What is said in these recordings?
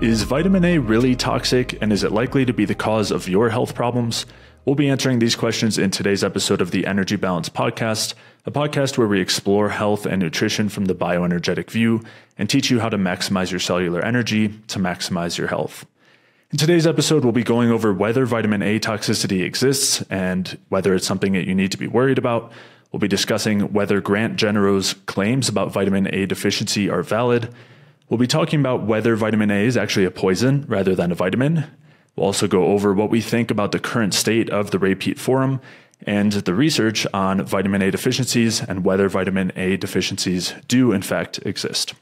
Is vitamin A really toxic, and is it likely to be the cause of your health problems? We'll be answering these questions in today's episode of the Energy Balance Podcast, a podcast where we explore health and nutrition from the bioenergetic view and teach you how to maximize your cellular energy to maximize your health. In today's episode, we'll be going over whether vitamin A toxicity exists and whether it's something that you need to be worried about. We'll be discussing whether Grant Genero's claims about vitamin A deficiency are valid. We'll be talking about whether vitamin A is actually a poison rather than a vitamin. We'll also go over what we think about the current state of the Repeat Forum and the research on vitamin A deficiencies and whether vitamin A deficiencies do in fact exist.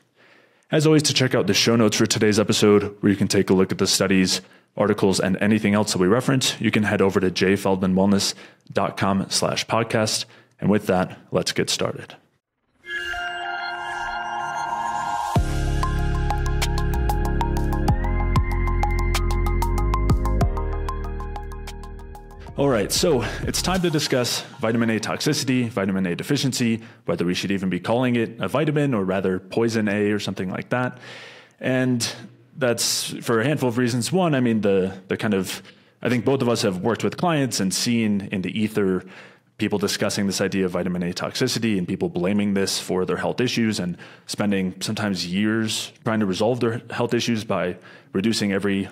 As always, to check out the show notes for today's episode, where you can take a look at the studies, articles, and anything else that we reference, you can head over to jfeldmanwellness.com/podcast. And with that, let's get started. All right, so it's time to discuss vitamin A toxicity, vitamin A deficiency, whether we should even be calling it a vitamin or rather poison A or something like that. And that's for a handful of reasons. One, I mean, the kind of, I think both of us have worked with clients and seen in the ether people discussing this idea of vitamin A toxicity and people blaming this for their health issues and spending sometimes years trying to resolve their health issues by reducing every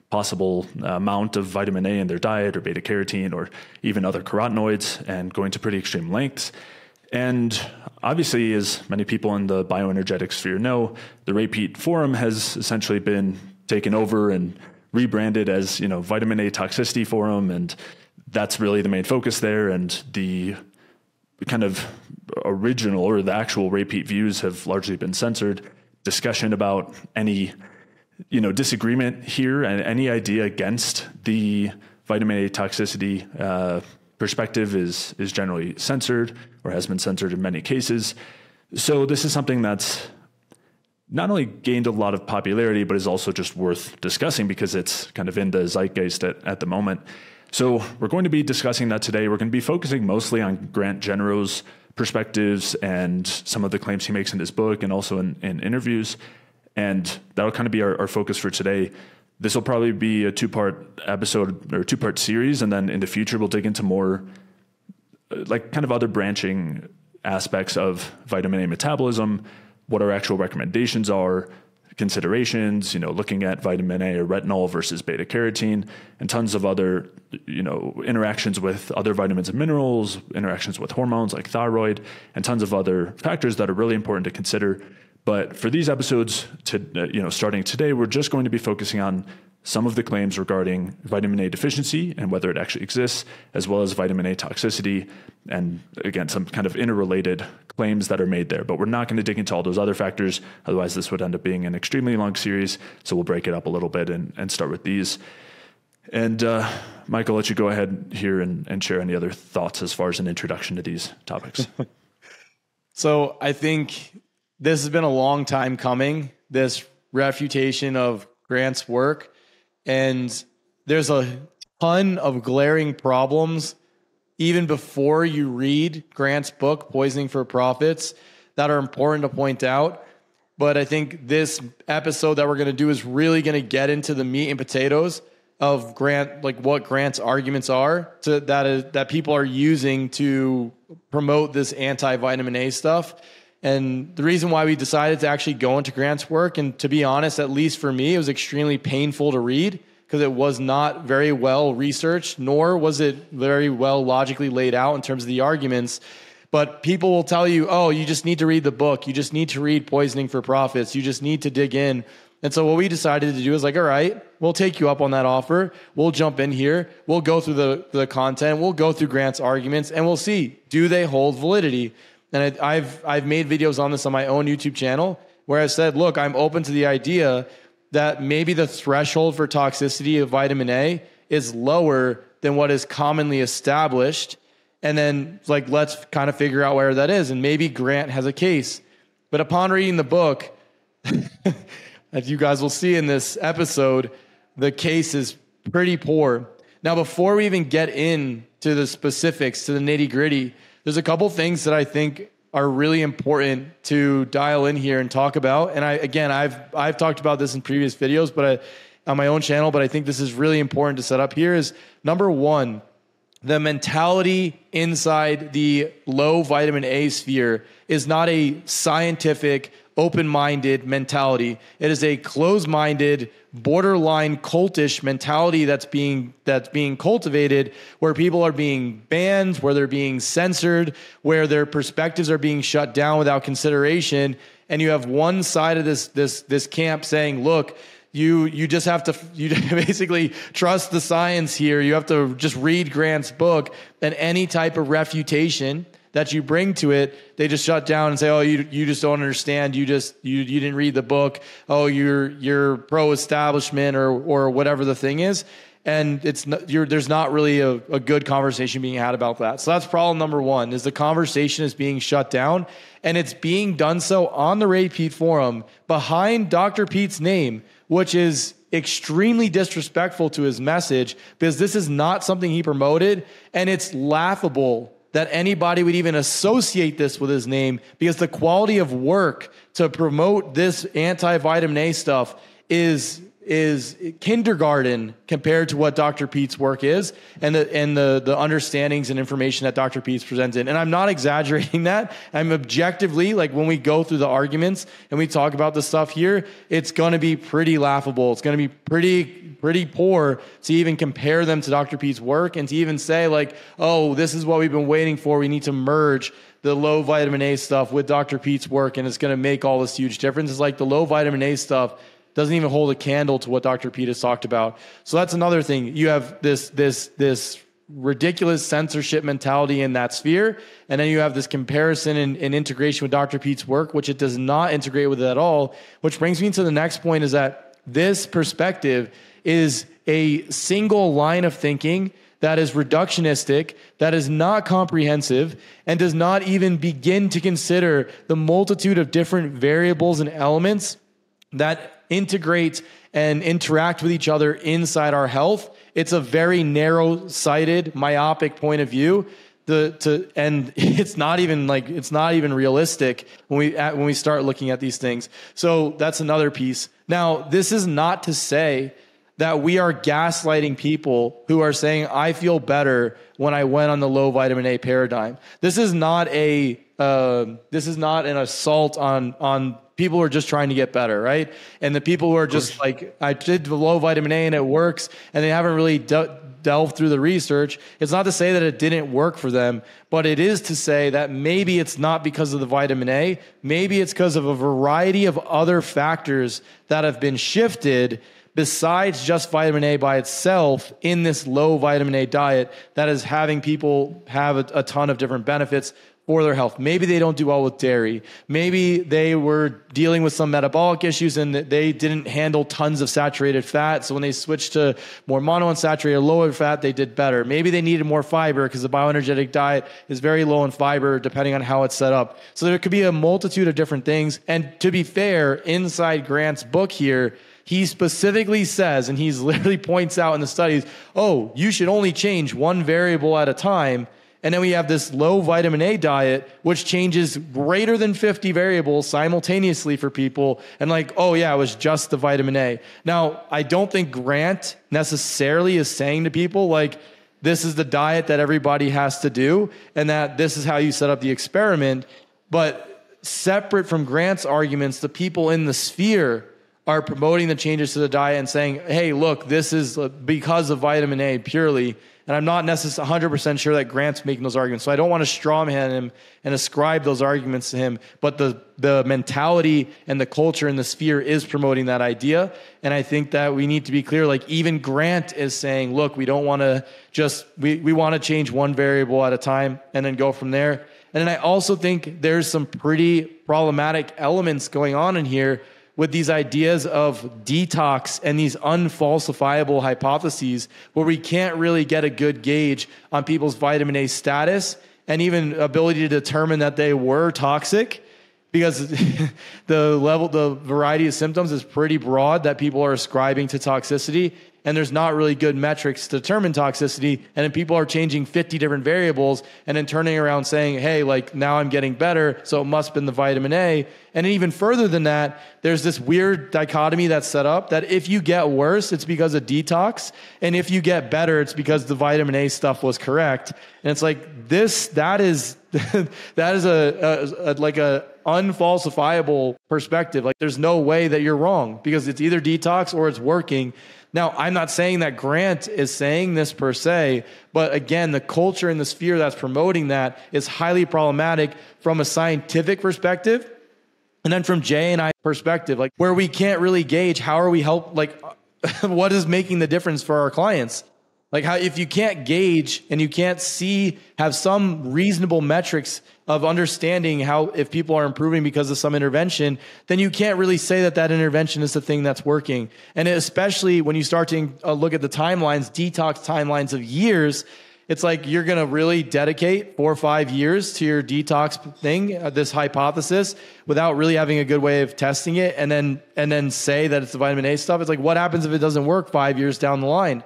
possible amount of vitamin A in their diet or beta carotene or even other carotenoids and going to pretty extreme lengths. And obviously, as many people in the bioenergetic sphere know, the Repeat Forum has essentially been taken over and rebranded as, Vitamin A Toxicity Forum. And that's really the main focus there. And the kind of original or the actual Repeat views have largely been censored. Discussion about any disagreement here and any idea against the vitamin A toxicity perspective is generally censored or has been censored in many cases. So this is something that's not only gained a lot of popularity, but is also just worth discussing because it's kind of in the zeitgeist at the moment. So we're going to be discussing that today. We're going to be focusing mostly on Grant Genero's perspectives and some of the claims he makes in his book and also in interviews. And that'll kind of be our focus for today. This will probably be a two-part episode or two-part series. And then in the future, we'll dig into more like kind of other branching aspects of vitamin A metabolism, what our actual recommendations are, considerations, looking at vitamin A or retinol versus beta carotene, and tons of other, interactions with other vitamins and minerals, interactions with hormones like thyroid, and tons of other factors that are really important to consider. But for these episodes, starting today, we're just going to be focusing on some of the claims regarding vitamin A deficiency and whether it actually exists, as well as vitamin A toxicity, and again, some kind of interrelated claims that are made there. But we're not going to dig into all those other factors. Otherwise, this would end up being an extremely long series. So we'll break it up a little bit and start with these. And Mike, I'll let you go ahead here and share any other thoughts as far as an introduction to these topics. So I think this has been a long time coming, this refutation of Grant's work. And there's a ton of glaring problems even before you read Grant's book, Poisoning for Profits, that are important to point out. But I think this episode that we're going to do is really going to get into the meat and potatoes of Grant, like what Grant's arguments are that people are using to promote this anti-vitamin A stuff. And the reason why we decided to actually go into Grant's work, and to be honest, at least for me, it was extremely painful to read because it was not very well researched, nor was it very well logically laid out in terms of the arguments. But people will tell you, oh, you just need to read the book. You just need to read Poisoning for Profits. You just need to dig in. And so what we decided to do is all right, we'll take you up on that offer. We'll jump in here. We'll go through the content. We'll go through Grant's arguments, and we'll see, do they hold validity? And I've made videos on this on my own YouTube channel where I said, look, I'm open to the idea that maybe the threshold for toxicity of vitamin A is lower than what is commonly established. And then let's kind of figure out where that is. And maybe Grant has a case. But upon reading the book, as you guys will see in this episode, the case is pretty poor. Now, before we even get into the specifics, to the nitty gritty, there's a couple things that I think are really important to dial in here and talk about. And I've talked about this in previous videos, but on my own channel, but I think this is really important to set up here is number one, the mentality inside the low vitamin A sphere is not a scientific, open-minded mentality. It is a closed-minded, borderline cultish mentality that's being cultivated, where people are being banned, where they're being censored, where their perspectives are being shut down without consideration. And you have one side of this camp saying, look, you just have to basically trust the science here. You have to just read Grant's book, and any type of refutation that you bring to it, they just shut down and say, oh, you just don't understand. You didn't read the book. Oh, you're pro-establishment or whatever the thing is. And there's not really a good conversation being had about that. So that's problem number one, is the conversation is being shut down, and it's being done so on the Ray Peat Forum behind Dr. Peat's name, which is extremely disrespectful to his message, because this is not something he promoted, and it's laughable that anybody would even associate this with his name, because the quality of work to promote this anti-vitamin A stuff is kindergarten compared to what Dr. Peat's work is, and the understandings and information that Dr. Peat's presented. And I'm not exaggerating that. I'm objectively, like when we go through the arguments and we talk about the stuff here, it's going to be pretty laughable. It's going to be pretty poor to even compare them to Dr. Peat's work, and to even say like, oh, this is what we've been waiting for. We need to merge the low vitamin A stuff with Dr. Peat's work, and it's going to make all this huge difference. It's like the low vitamin A stuff doesn't even hold a candle to what Dr. Peat has talked about. So that's another thing. You have this ridiculous censorship mentality in that sphere, and then you have this comparison and integration with Dr. Peat's work, which it does not integrate with it at all, which brings me to the next point, is that this perspective is a single line of thinking that is reductionistic, that is not comprehensive, and does not even begin to consider the multitude of different variables and elements that integrate and interact with each other inside our health. It's a very narrow-sighted, myopic point of view. And it's not even realistic when we start looking at these things. So that's another piece. Now, this is not to say that we are gaslighting people who are saying, I feel better when I went on the low vitamin A paradigm. This is not an assault on people who are just trying to get better, right? And the people who are just like, I did the low vitamin A and it works, and they haven't really delved through the research. It's not to say that it didn't work for them, but it is to say that maybe it's not because of the vitamin A. Maybe it's because of a variety of other factors that have been shifted besides just vitamin A by itself in this low vitamin A diet that is having people have a ton of different benefits for their health. Maybe they don't do well with dairy. Maybe they were dealing with some metabolic issues and they didn't handle tons of saturated fat. So when they switched to more monounsaturated, lower fat, they did better. Maybe they needed more fiber because the bioenergetic diet is very low in fiber depending on how it's set up. So there could be a multitude of different things. And to be fair, inside Grant's book here, he specifically says, and he's literally points out in the studies, oh, you should only change one variable at a time. And then we have this low vitamin A diet, which changes greater than 50 variables simultaneously for people. And like, oh yeah, it was just the vitamin A. Now, I don't think Grant necessarily is saying to people like, this is the diet that everybody has to do, and that this is how you set up the experiment. But separate from Grant's arguments, the people in the sphere are promoting the changes to the diet and saying, hey, look, this is because of vitamin A purely. And I'm not necessarily 100% sure that Grant's making those arguments. So I don't want to straw man him and ascribe those arguments to him. But the mentality and the culture in the sphere is promoting that idea. And I think that we need to be clear, like even Grant is saying, look, we don't want to just, we want to change one variable at a time and then go from there. And then I also think there's some pretty problematic elements going on in here with these ideas of detox and these unfalsifiable hypotheses where we can't really get a good gauge on people's vitamin A status and even ability to determine that they were toxic, because the variety of symptoms is pretty broad that people are ascribing to toxicity. and there's not really good metrics to determine toxicity. And then people are changing 50 different variables and then turning around saying, hey, like now I'm getting better, so it must have been the vitamin A. And even further than that, there's this weird dichotomy that's set up that if you get worse, it's because of detox. And if you get better, it's because the vitamin A stuff was correct. And it's like that is like a unfalsifiable perspective. Like there's no way that you're wrong because it's either detox or it's working. Now, I'm not saying that Grant is saying this per se, but again, the culture and the sphere that's promoting that is highly problematic from a scientific perspective. And then from Jay and I perspective, like where we can't really gauge how are we what is making the difference for our clients? Like how, if you can't gauge and you can't have some reasonable metrics of understanding how, if people are improving because of some intervention, then you can't really say that intervention is the thing that's working. And especially when you start to look at the timelines, detox timelines of years, it's like you're going to really dedicate 4 or 5 years to your detox thing, this hypothesis, without really having a good way of testing it, and then say that it's the vitamin A stuff. It's like, what happens if it doesn't work 5 years down the line?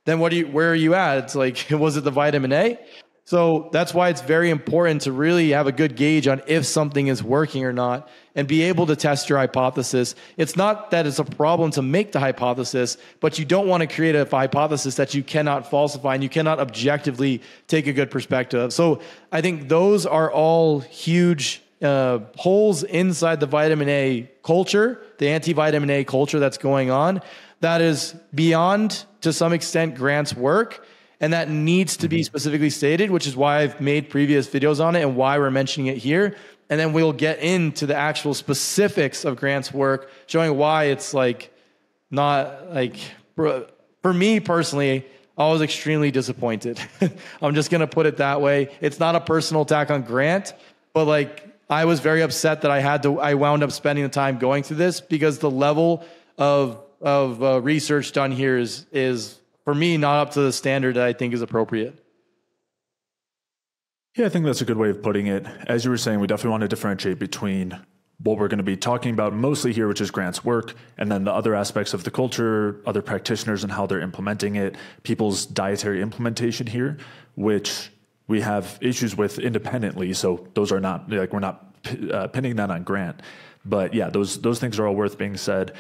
Then where are you at? It's like, was it the vitamin A? So that's why it's very important to really have a good gauge on if something is working or not and be able to test your hypothesis. It's not that it's a problem to make the hypothesis, but you don't want to create a hypothesis that you cannot falsify and you cannot objectively take a good perspective. So I think those are all huge holes inside the vitamin A culture, the anti-vitamin A culture that's going on, that is beyond, to some extent, Grant's work. And that needs to be specifically stated, which is why I've made previous videos on it and why we're mentioning it here. And then we'll get into the actual specifics of Grant's work, showing why it's like not like, for me personally, I was extremely disappointed. I'm just going to put it that way. It's not a personal attack on Grant, but like I was very upset that I wound up spending the time going through this because the level of research done here is for me not up to the standard that I think is appropriate. Yeah, I think that's a good way of putting it. As you were saying, we definitely want to differentiate between what we're going to be talking about mostly here, which is Grant's work, and then the other aspects of the culture, other practitioners and how they're implementing it, people's dietary implementation here, which we have issues with independently. So those are not, like, we're not pinning that on Grant. But yeah, those things are all worth being said.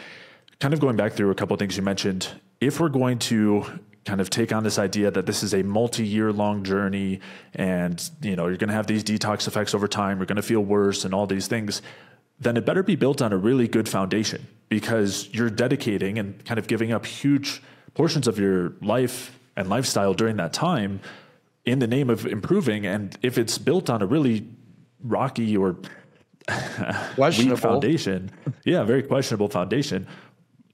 Kind of going back through a couple of things you mentioned, if we're going to kind of take on this idea that this is a multi-year long journey and, you're going to have these detox effects over time, you're going to feel worse and all these things, then it better be built on a really good foundation because you're dedicating and kind of giving up huge portions of your life and lifestyle during that time in the name of improving. And if it's built on a really rocky or weak foundation, very questionable foundation,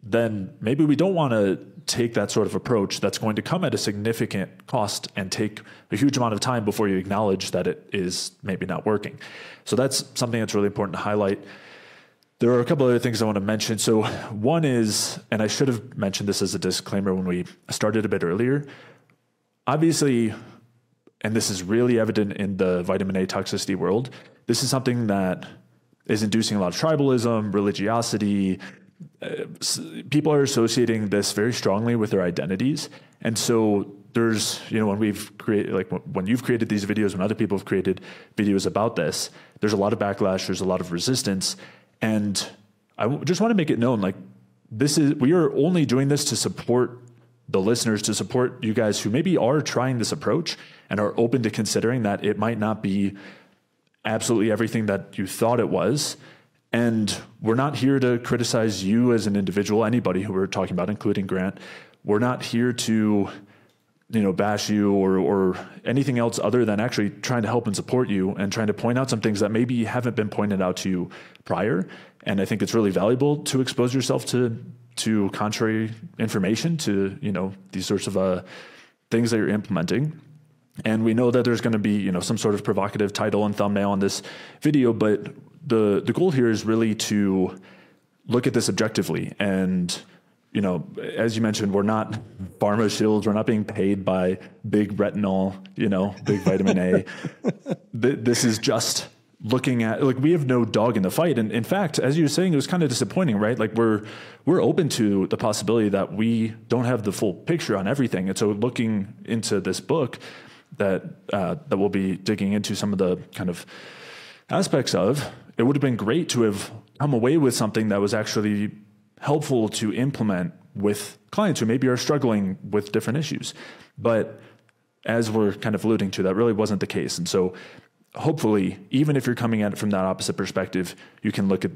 then maybe we don't want to take that sort of approach that's going to come at a significant cost and take a huge amount of time before you acknowledge that it is maybe not working. So that's something that's really important to highlight. There are a couple other things I want to mention. So one is, and I should have mentioned this as a disclaimer when we started a bit earlier, obviously, and this is really evident in the vitamin A toxicity world, this is something that is inducing a lot of tribalism, religiosity. People are associating this very strongly with their identities. And so there's, when we've created, like when you've created these videos, when other people have created videos about this, there's a lot of backlash, there's a lot of resistance. And I just want to make it known, like we are only doing this to support the listeners, to support you guys who maybe are trying this approach and are open to considering that it might not be absolutely everything that you thought it was. And we're not here to criticize you as an individual, anybody who we're talking about, including Grant. We're not here to, bash you or anything else other than actually trying to help and support you and trying to point out some things that maybe haven't been pointed out to you prior. And I think it's really valuable to expose yourself to contrary information, to, these sorts of things that you're implementing. And we know that there's going to be, some sort of provocative title and thumbnail on this video, but the goal here is really to look at this objectively. And, as you mentioned, we're not pharma shills. We're not being paid by big retinol, big vitamin A. This is just looking at, like, we have no dog in the fight. And in fact, as you were saying, it was kind of disappointing, right? Like we're open to the possibility that we don't have the full picture on everything. And so looking into this book that we'll be digging into some of the kind of aspects of, it would have been great to have come away with something that was actually helpful to implement with clients who maybe are struggling with different issues. But as we're kind of alluding to, that really wasn't the case. And so hopefully, even if you're coming at it from that opposite perspective, you can look at,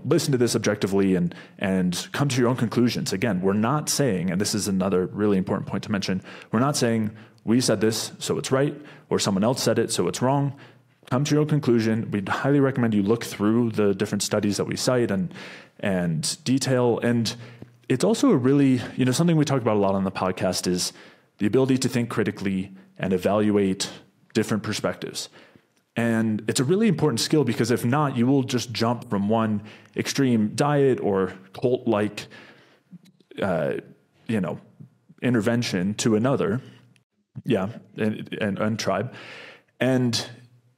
listen to this objectively and come to your own conclusions. Again, we're not saying, and this is another really important point to mention, we're not saying we said this, so it's right, or someone else said it, so it's wrong. Come to your own conclusion. We'd highly recommend you look through the different studies that we cite and detail. And it's also a really, something we talk about a lot on the podcast is the ability to think critically and evaluate different perspectives. And it's a really important skill, because if not, you will just jump from one extreme diet or cult-like, intervention to another. Yeah. And tribe. And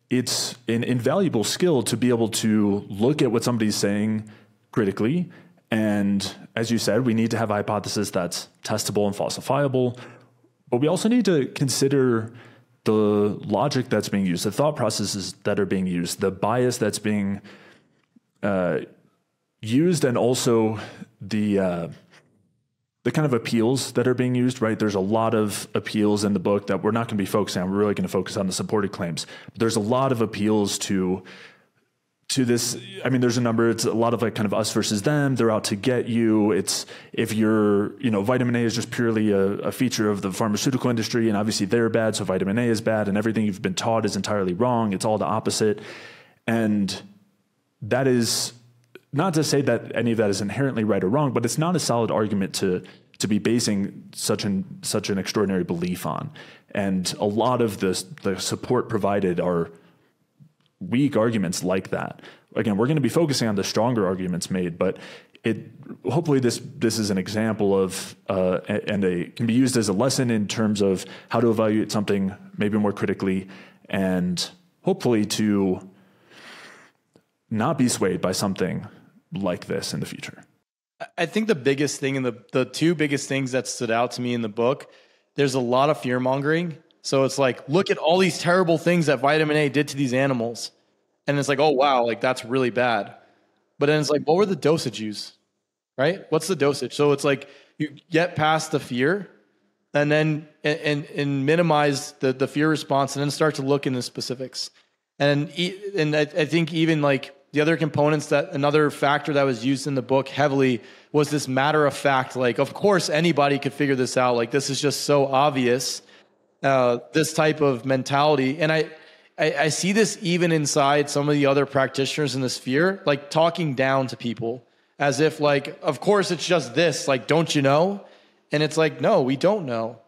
it's an invaluable skill to be able to look at what somebody's saying critically. And as you said, we need to have a hypothesis that's testable and falsifiable, but we also need to consider the logic that's being used, the thought processes that are being used, the bias that's being used, and also the kind of appeals that are being used, right? There's a lot of appeals in the book that we're not going to be focusing on. We're really going to focus on the supported claims. But there's a lot of appeals to this. I mean, there's a number. It's a lot of like kind of us versus them. They're out to get you. It's if you're, vitamin A is just purely a feature of the pharmaceutical industry, and obviously they're bad, so vitamin A is bad, and everything you've been taught is entirely wrong. It's all the opposite. And that is not to say that any of that is inherently right or wrong, but it's not a solid argument to be basing such an extraordinary belief on. And a lot of the support provided are weak arguments like that. Again, we're going to be focusing on the stronger arguments made, but hopefully this is an example of can be used as a lesson in terms of how to evaluate something maybe more critically, and hopefully to not be swayed by something like this in the future. I think the biggest thing, and the two biggest things that stood out to me in the book, there's a lot of fear mongering. So it's like, look at all these terrible things that vitamin A did to these animals. And it's like, oh, wow, like that's really bad. But then it's like, what were the dosage used, right? What's the dosage? So it's like you get past the fear and then and minimize the fear response, and then start to look into specifics. And I think even like the other components, that another factor that was used in the book heavily was this matter of fact. Like, of course, anybody could figure this out. Like, this is just so obvious, this type of mentality. And I see this even inside some of the other practitioners in the sphere, like talking down to people as if like, of course, it's just this, like, don't you know? And it's like, no, we don't know.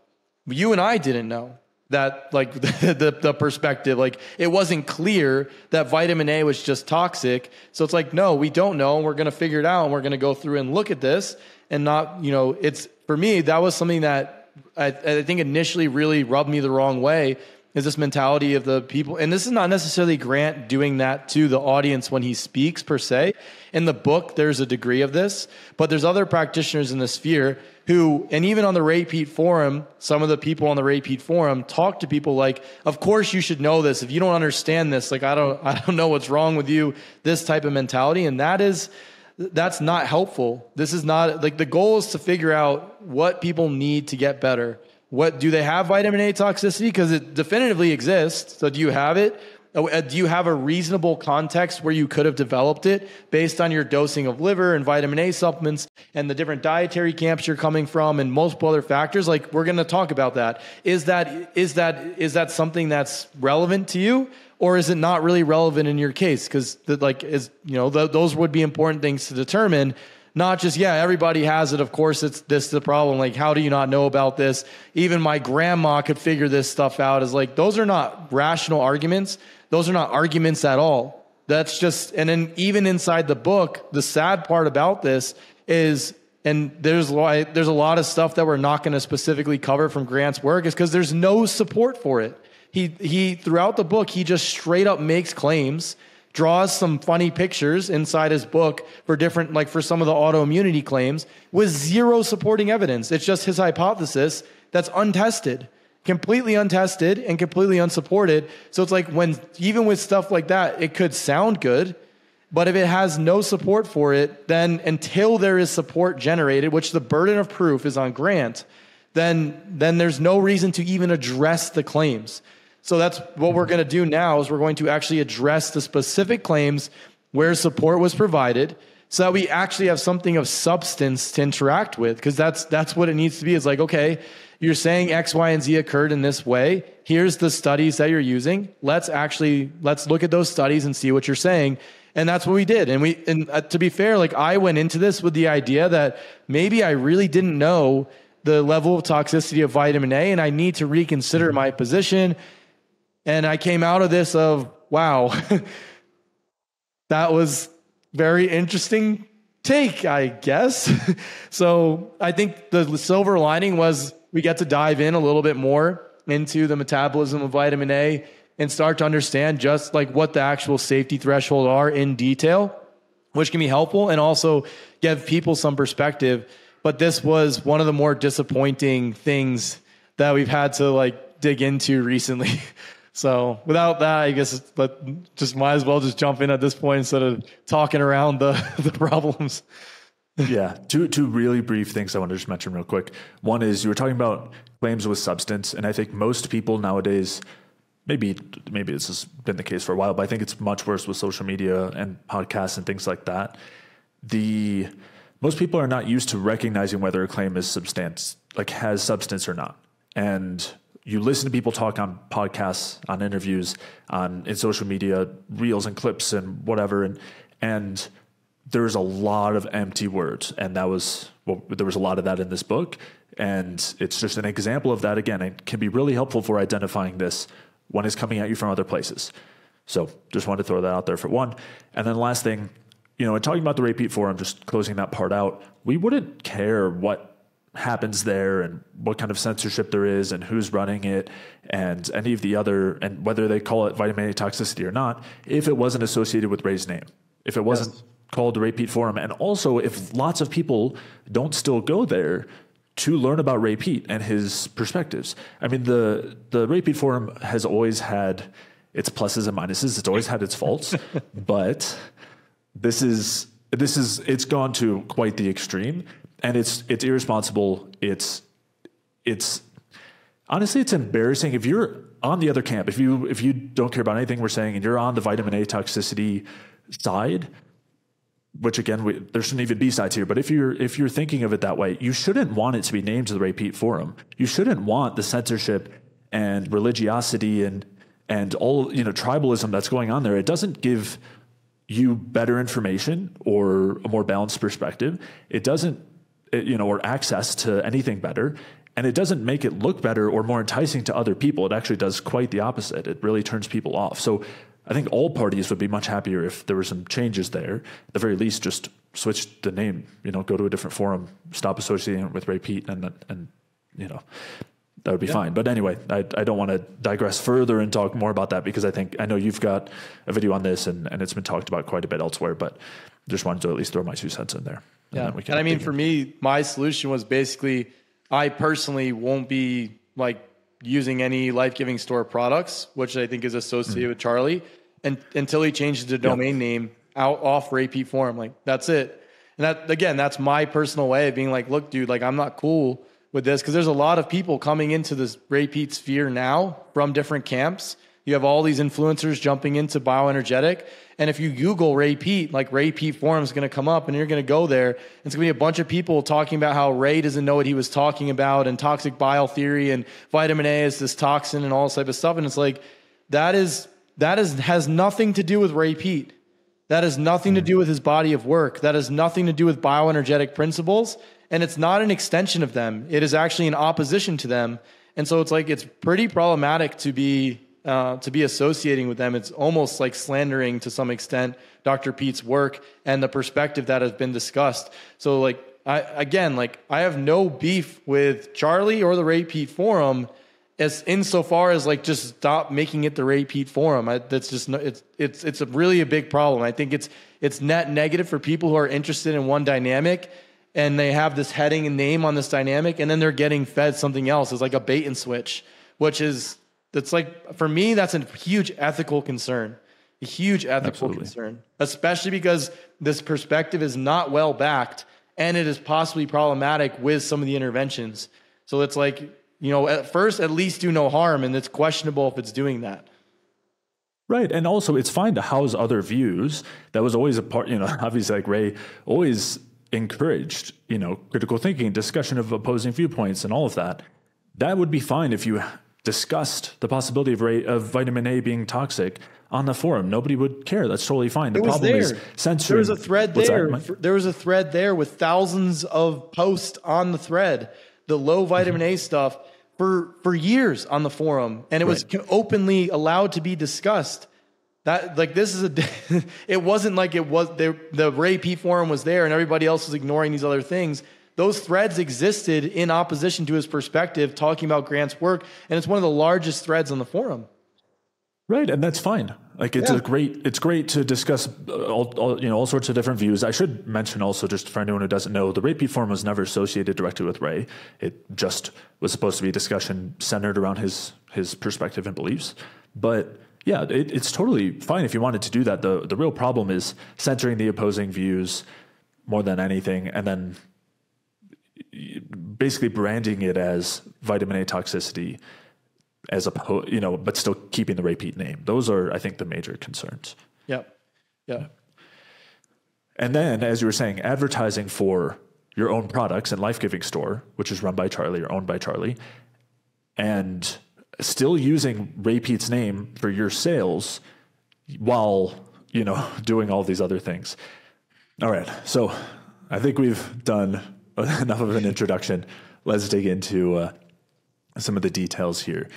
You and I didn't know that, like the perspective, like it wasn't clear that vitamin A was just toxic. So it's like, no, we don't know. And we're going to figure it out. And we're going to go through and look at this and not, it's, for me, that was something that I think initially really rubbed me the wrong way, is this mentality of the people. And this is not necessarily Grant doing that to the audience when he speaks per se. In the book, there's a degree of this, but there's other practitioners in the sphere who, and even on the Repeat Forum, some of the people on the Repeat Forum talk to people like, of course you should know this. If you don't understand this, like, I don't know what's wrong with you, this type of mentality. And that's not helpful. This is not, like, the goal is to figure out what people need to get better. What do they have vitamin A toxicity? Because it definitively exists. So do you have it? Do you have a reasonable context where you could have developed it based on your dosing of liver and vitamin A supplements and the different dietary camps you're coming from and multiple other factors? Like, we're going to talk about that. Is that something that's relevant to you, or is it not really relevant in your case? Because those would be important things to determine. Not just, yeah, everybody has it. Of course, this is the problem. Like, how do you not know about this? Even my grandma could figure this stuff out. Is like, those are not rational arguments. Those are not arguments at all. That's just, and then even inside the book, the sad part about this is, and there's a lot of stuff that we're not going to specifically cover from Grant's work, is because there's no support for it. He throughout the book, he just straight up makes claims, draws some funny pictures inside his book for different, like for some of the autoimmunity claims, with zero supporting evidence. It's just his hypothesis that's untested, completely untested and completely unsupported. So it's like when, even with stuff like that, it could sound good, but if it has no support for it, then until there is support generated, which the burden of proof is on Grant, then there's no reason to even address the claims. So that's what we're going to do now, is we're going to actually address the specific claims where support was provided, so that we actually have something of substance to interact with. Because that's what it needs to be. It's like, okay, you're saying X, Y, and Z occurred in this way. Here's the studies that you're using. Let's look at those studies and see what you're saying. And that's what we did. And to be fair, like, I went into this with the idea that maybe I really didn't know the level of toxicity of vitamin A, and I need to reconsider my position. And I came out of this of, wow, that was very interesting take, I guess. So I think the silver lining was we get to dive in a little bit more into the metabolism of vitamin A and start to understand just like what the actual safety threshold are in detail, which can be helpful and also give people some perspective. But this was one of the more disappointing things that we've had to like dig into recently. So without that, I guess just might as well just jump in at this point instead of talking around the problems. Yeah. Two really brief things I want to just mention real quick. One is you were talking about claims with substance. And I think most people nowadays, maybe this has been the case for a while, but I think it's much worse with social media and podcasts and things like that. Most people are not used to recognizing whether a claim is has substance or not. And you listen to people talk on podcasts, on interviews, in social media, reels and clips and whatever. And there's a lot of empty words. And there was a lot of that in this book. And it's just an example of that. Again, it can be really helpful for identifying this when it's coming at you from other places. So just wanted to throw that out there for one. And then the last thing, in talking about the Repeat Forum, just closing that part out, we wouldn't care what happens there and what kind of censorship there is and who's running it and any of the other, and whether they call it vitamin A toxicity or not, if it wasn't associated with Ray's name, if it wasn't called the Repeat Forum. And also if lots of people don't still go there to learn about Ray Peat and his perspectives. I mean, the Repeat Forum has always had its pluses and minuses. It's always had its faults, but it's gone to quite the extreme. And it's irresponsible. It's honestly, it's embarrassing. If you're on the other camp, if you don't care about anything we're saying and you're on the vitamin A toxicity side, which again, there shouldn't even be sides here, but if you're thinking of it that way, you shouldn't want it to be named to the Repeat Forum. You shouldn't want the censorship and religiosity and all, tribalism that's going on there. It doesn't give you better information or a more balanced perspective. It doesn't, or access to anything better. And it doesn't make it look better or more enticing to other people. It actually does quite the opposite. It really turns people off. So I think all parties would be much happier if there were some changes there. At the very least, just switch the name, go to a different forum, stop associating it with Ray Peat, and that would be fine. But anyway, I don't want to digress further and talk more about that, because I know you've got a video on this and it's been talked about quite a bit elsewhere, but just wanted to at least throw my 2 cents in there. Yeah. And I mean, for me, my solution was basically, I personally won't be using any Life-Giving Store products, which I think is associated with Charlie, and until he changes the domain name off Repeat Forum. That's it. And that's my personal way of being look, dude, I'm not cool with this, because there's a lot of people coming into this Repeat sphere now from different camps. You have all these influencers jumping into bioenergetic. And if you Google Ray Peat, Ray Peat Forum is going to come up, and you're going to go there. And it's going to be a bunch of people talking about how Ray doesn't know what he was talking about, and toxic bile theory, and vitamin A is this toxin, and all this type of stuff. And it's that has nothing to do with Ray Peat. That has nothing to do with his body of work. That has nothing to do with bioenergetic principles. And it's not an extension of them. It is actually in opposition to them. And so it's pretty problematic to be associating with them. It's almost like slandering to some extent Dr. Peat's work and the perspective that has been discussed. So I have no beef with Charlie or the Ray Peat Forum. as insofar as like just stop making it the repeat forum. That's just no, it's a really a big problem. I think it's net negative for people who are interested in one dynamic and they have this heading and name on this dynamic, and then they're getting fed something else. It's like a bait and switch, that's like, for me, that's a huge ethical concern. A huge ethical concern, especially because this perspective is not well backed and it is possibly problematic with some of the interventions. So it's like, at first, at least do no harm, and it's questionable if it's doing that. Right. And also, it's fine to house other views. That was always a part, obviously, like Ray always encouraged, critical thinking, discussion of opposing viewpoints, and all of that. That would be fine if you discussed the possibility of vitamin A being toxic on the forum. Nobody would care. That's totally fine. The problem is censoring. There was a thread there. There was a thread there with thousands of posts on the thread, the low vitamin A stuff for years on the forum, and it was openly allowed to be discussed. That this is it wasn't like it was the Ray P forum was there and everybody else was ignoring these other things. Those threads existed in opposition to his perspective, talking about Grant's work, and it's one of the largest threads on the forum. Right, and that's fine. Like it's great to discuss all sorts of different views. I should mention also, just for anyone who doesn't know, the Ray P forum was never associated directly with Ray. It just was supposed to be a discussion centered around his perspective and beliefs. But yeah, it's totally fine if you wanted to do that. The real problem is censoring the opposing views more than anything, and then basically branding it as vitamin A toxicity as but still keeping the repeat name. Those are, I think, the major concerns. Yep. Yeah. And then, as you were saying, advertising for your own products and Life Giving Store, which is run by Charlie or owned by Charlie, and still using Ray Peat's name for your sales while, doing all these other things. All right. So I think we've done enough of an introduction. Let's dig into some of the details here.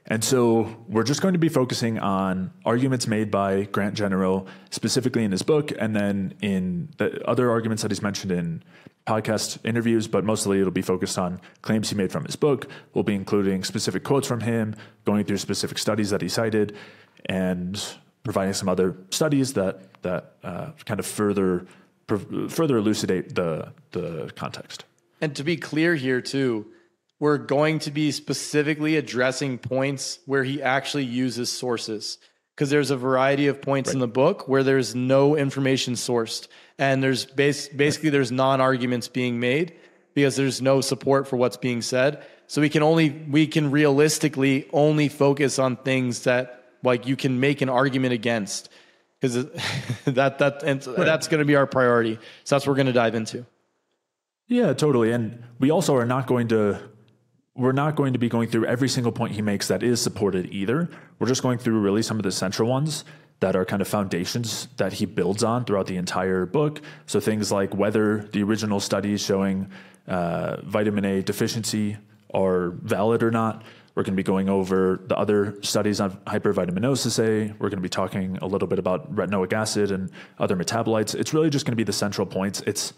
And so we're just going to be focusing on arguments made by Grant Genero, specifically in his book, and then in the other arguments that he's mentioned in podcast interviews, but mostly it'll be focused on claims he made from his book. We'll be including specific quotes from him, going through specific studies that he cited, and providing some other studies that kind of further elucidate the context. And to be clear here too, we're going to be specifically addressing points where he actually uses sources, because there's a variety of points in the book where there's no information sourced, and there's basically there's non-arguments being made because there's no support for what's being said. So we can realistically only focus on things that like you can make an argument against, because that's going to be our priority. So that's what we're going to dive into. Yeah, totally. And we also we're not going to be going through every single point he makes that is supported either. We're just going through really some of the central ones that are kind of foundations that he builds on throughout the entire book. So things like whether the original studies showing vitamin A deficiency are valid or not. We're going to be going over the other studies on hypervitaminosis A. We're going to be talking a little bit about retinoic acid and other metabolites. It's really just going to be the central points. It's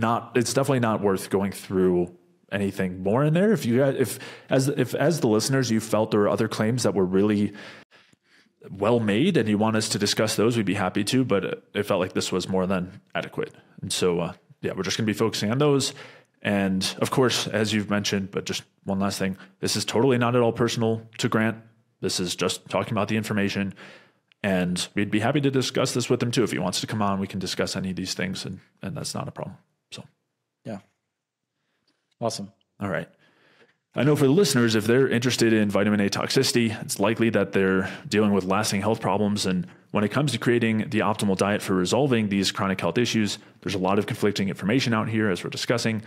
definitely not worth going through anything more in there. If as the listeners, you felt there were other claims that were really well made and you want us to discuss those, we'd be happy to, but it felt like this was more than adequate. And so, we're just going to be focusing on those. And of course, as you've mentioned, but just one last thing, this is totally not at all personal to Grant. This is just talking about the information, and we'd be happy to discuss this with him too. If he wants to come on, we can discuss any of these things, and that's not a problem. So, yeah. Awesome. All right. I know for the listeners, if they're interested in vitamin A toxicity, it's likely that they're dealing with lasting health problems. And when it comes to creating the optimal diet for resolving these chronic health issues, there's a lot of conflicting information out here, as we're discussing.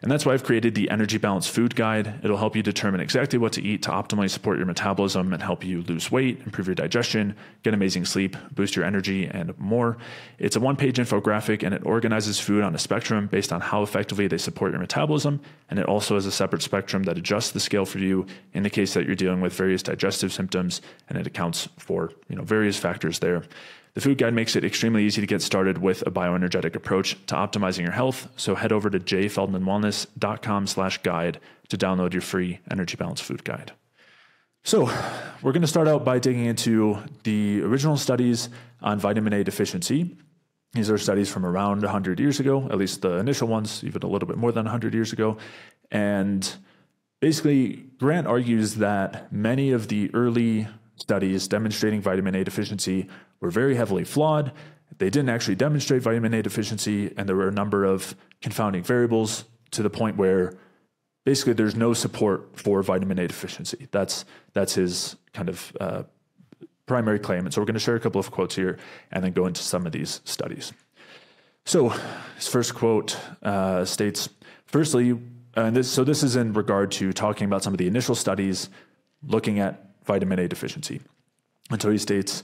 And that's why I've created the Energy Balance Food Guide. It'll help you determine exactly what to eat to optimally support your metabolism and help you lose weight, improve your digestion, get amazing sleep, boost your energy, and more. It's a one-page infographic, and it organizes food on a spectrum based on how effectively they support your metabolism. And it also has a separate spectrum that adjusts the scale for you in the case that you're dealing with various digestive symptoms, and it accounts for various factors there. The food guide makes it extremely easy to get started with a bioenergetic approach to optimizing your health. So head over to jfeldmanwellness.com/guide to download your free Energy Balance Food Guide. So we're going to start out by digging into the original studies on vitamin A deficiency. These are studies from around 100 years ago, at least the initial ones, even a little bit more than 100 years ago. And basically, Grant argues that many of the early studies demonstrating vitamin A deficiency were very heavily flawed. They didn't actually demonstrate vitamin A deficiency, and there were a number of confounding variables to the point where basically there's no support for vitamin A deficiency. That's his kind of primary claim. And so we're going to share a couple of quotes here and then go into some of these studies. So his first quote states, firstly, this is in regard to talking about some of the initial studies looking at vitamin A deficiency. And so he states,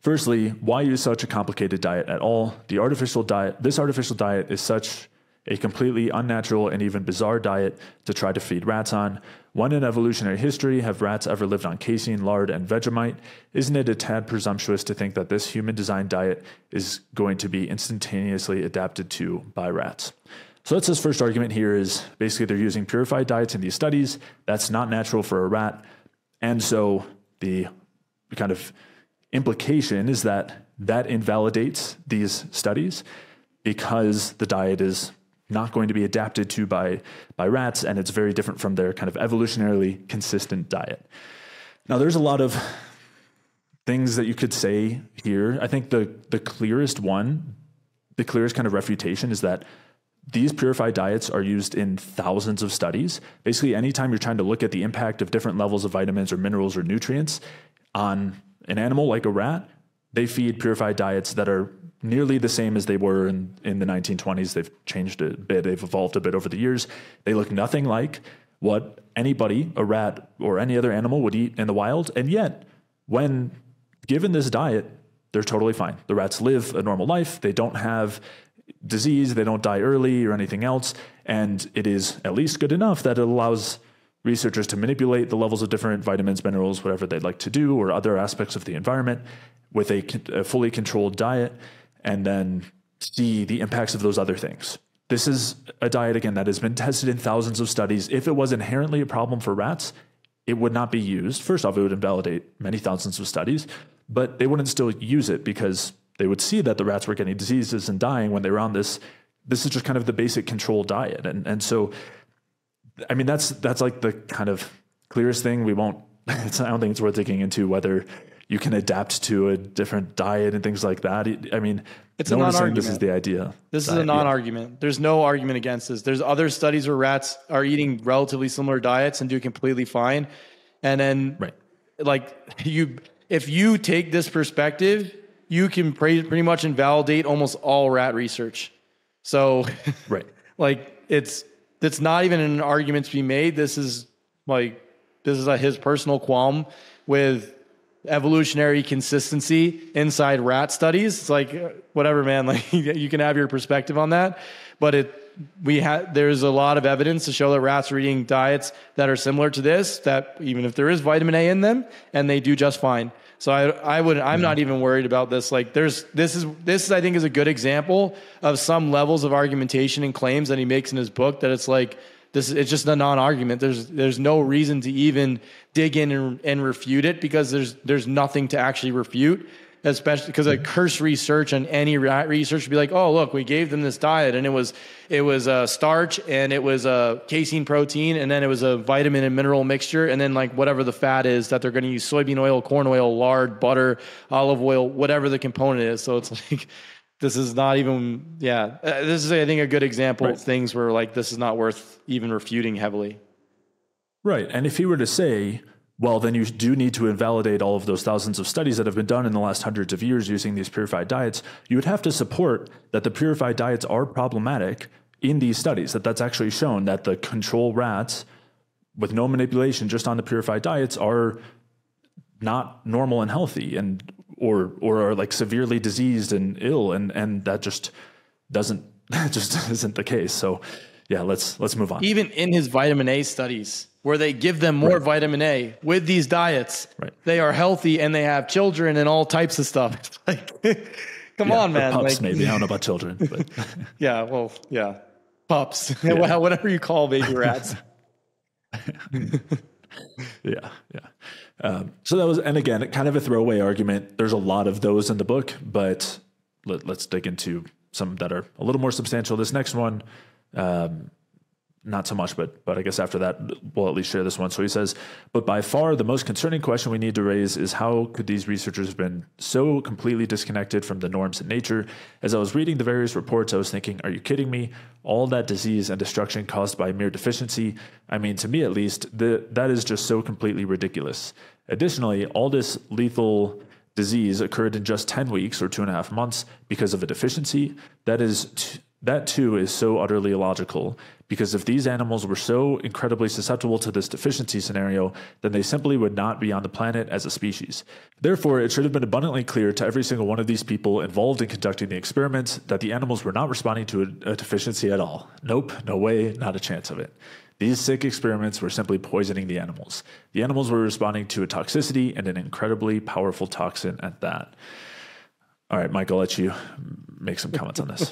firstly, why use such a complicated diet at all? This artificial diet is such a completely unnatural and even bizarre diet to try to feed rats on. When in evolutionary history have rats ever lived on casein, lard, and Vegemite? Isn't it a tad presumptuous to think that this human-designed diet is going to be instantaneously adapted to by rats? So that's his first argument here is basically they're using purified diets in these studies. That's not natural for a rat. And so the kind of implication is that invalidates these studies because the diet is not going to be adapted to by rats, and it's very different from their kind of evolutionarily consistent diet. Now, there's a lot of things that you could say here. I think the clearest kind of refutation is that these purified diets are used in thousands of studies. Basically, anytime you're trying to look at the impact of different levels of vitamins or minerals or nutrients on an animal like a rat, they feed purified diets that are nearly the same as they were in the 1920s. They've changed a bit. They've evolved a bit over the years. They look nothing like what anybody, a rat or any other animal, would eat in the wild. And yet, when given this diet, they're totally fine. The rats live a normal life. They don't have disease. They don't die early or anything else. And it is at least good enough that it allows researchers to manipulate the levels of different vitamins, minerals, whatever they'd like to do, or other aspects of the environment with a fully controlled diet, and then see the impacts of those other things. This is a diet, again, that has been tested in thousands of studies. If it was inherently a problem for rats, it would not be used. First off, it would invalidate many thousands of studies, but they wouldn't still use it because they would see that the rats were getting diseases and dying when they were on this. This is just kind of the basic control diet. And so, I mean, that's like the kind of clearest thing. I don't think it's worth digging into whether you can adapt to a different diet and things like that. I mean, it's no a one is saying non-argument. this is the idea. This is a non-argument. There's no argument against this. There's other studies where rats are eating relatively similar diets and do completely fine. And then, if you take this perspective, you can pretty much invalidate almost all rat research. So, right, it's not even an argument to be made. This is his personal qualm with evolutionary consistency inside rat studies. It's like, whatever, man, like you can have your perspective on that, but there's a lot of evidence to show that rats are eating diets that are similar to this, that even if there is vitamin A in them, and they do just fine. So I'm not even worried about this. Like this is, I think, is a good example of some levels of argumentation and claims that he makes in his book, that it's like, it's just a non-argument. There's no reason to even dig in and refute it, because there's nothing to actually refute, especially because a cursory search on any rat research would be like, oh, look, we gave them this diet and it was starch and it was a casein protein and then it was a vitamin and mineral mixture and then like whatever the fat is that they're going to use, soybean oil, corn oil, lard, butter, olive oil, whatever the component is. So it's like, this is not even, this is, I think, a good example of things where like this is not worth even refuting heavily. Right. And if he were to say, well, then you do need to invalidate all of those thousands of studies that have been done in the last hundreds of years using these purified diets, you would have to support that the purified diets are problematic in these studies, that's actually shown that the control rats with no manipulation just on the purified diets are not normal and healthy or are like severely diseased and ill. And that just isn't the case. So Yeah, let's move on. Even in his vitamin A studies, where they give them more vitamin A with these diets, they are healthy and they have children and all types of stuff. It's like, come on, man. Pups, like, maybe. I don't know about children, but yeah. Pups, whatever you call baby rats. Yeah. So that was, and again, kind of a throwaway argument. There's a lot of those in the book, but let's dig into some that are a little more substantial. This next one, not so much, but I guess after that, we'll at least share this one. So he says, but by far the most concerning question we need to raise is how could these researchers have been so completely disconnected from the norms in nature? As I was reading the various reports, I was thinking, are you kidding me? All that disease and destruction caused by mere deficiency. I mean, to me at least, that is just so completely ridiculous. Additionally, all this lethal disease occurred in just 10 weeks or 2.5 months because of a deficiency. That too is so utterly illogical, because if these animals were so incredibly susceptible to this deficiency scenario, then they simply would not be on the planet as a species. Therefore, it should have been abundantly clear to every single one of these people involved in conducting the experiments that the animals were not responding to a deficiency at all. Nope, no way, not a chance of it. These sick experiments were simply poisoning the animals. The animals were responding to a toxicity, and an incredibly powerful toxin at that. All right, Mike, I'll let you make some comments on this.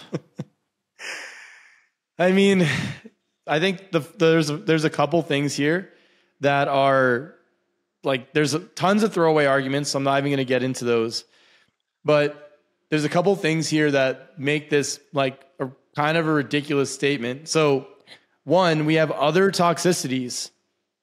I mean, I think there's a couple things here that are like, there's tons of throwaway arguments. So I'm not even going to get into those, but there's a couple things here that make this like a kind of a ridiculous statement. So one, we have other toxicities,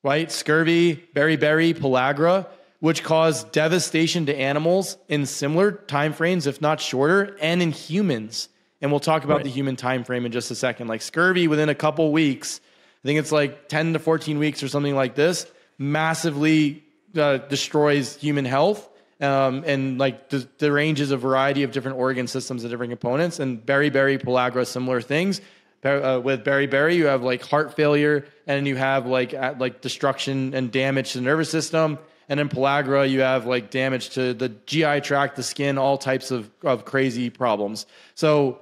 right? Scurvy, beriberi, pellagra, which cause devastation to animals in similar timeframes, if not shorter, and in humans. And we'll talk about the human time frame in just a second. Like scurvy within a couple weeks, I think it's like 10 to 14 weeks or something like this, massively destroys human health and like deranges a variety of different organ systems and different components. And beriberi, pellagra, similar things. With beriberi, you have like heart failure, and you have like destruction and damage to the nervous system. And in pellagra, you have like damage to the GI tract, the skin, all types of crazy problems. So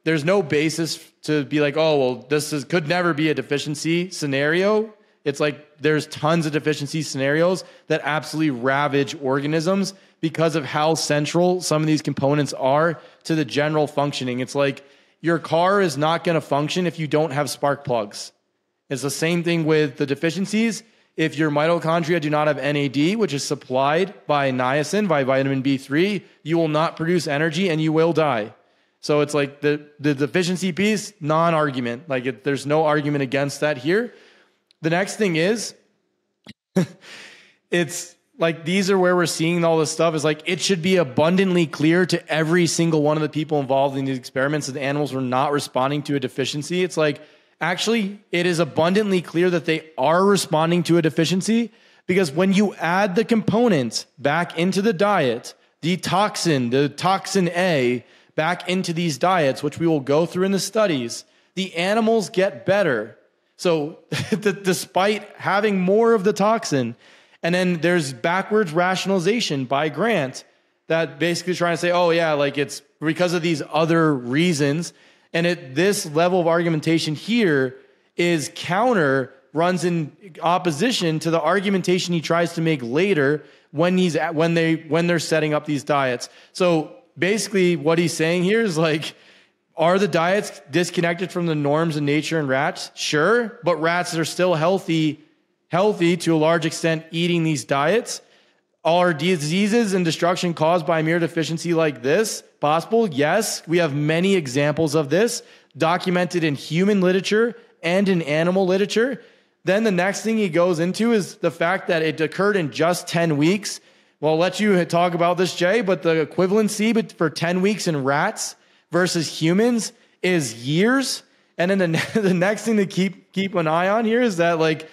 there's no basis to be like, oh, well, could never be a deficiency scenario. It's like there's tons of deficiency scenarios that absolutely ravage organisms because of how central some of these components are to the general functioning. It's like your car is not going to function if you don't have spark plugs. It's the same thing with the deficiencies. If your mitochondria do not have NAD, which is supplied by niacin, by vitamin B3, you will not produce energy and you will die. So it's like the deficiency piece, non-argument. Like there's no argument against that here. The next thing is, it's like these are where we're seeing all this stuff is like it should be abundantly clear to every single one of the people involved in these experiments that the animals were not responding to a deficiency. It's like, actually, it is abundantly clear that they are responding to a deficiency, because when you add the components back into the diet, the toxin A, back into these diets, which we will go through in the studies, the animals get better. So despite having more of the toxin, and then there's backwards rationalization by Grant that basically trying to say, oh yeah, like it's because of these other reasons. And this level of argumentation here runs in opposition to the argumentation he tries to make later when they're setting up these diets. So basically what he's saying here is like, are the diets disconnected from the norms in nature in rats? Sure, but rats are still healthy to a large extent eating these diets. Are diseases and destruction caused by mere deficiency like this possible? Yes, we have many examples of this documented in human literature and in animal literature. Then the next thing he goes into is the fact that it occurred in just 10 weeks. Well, I'll let you talk about this, Jay, but the equivalency for 10 weeks in rats versus humans is years. And then the next thing to keep an eye on here is that like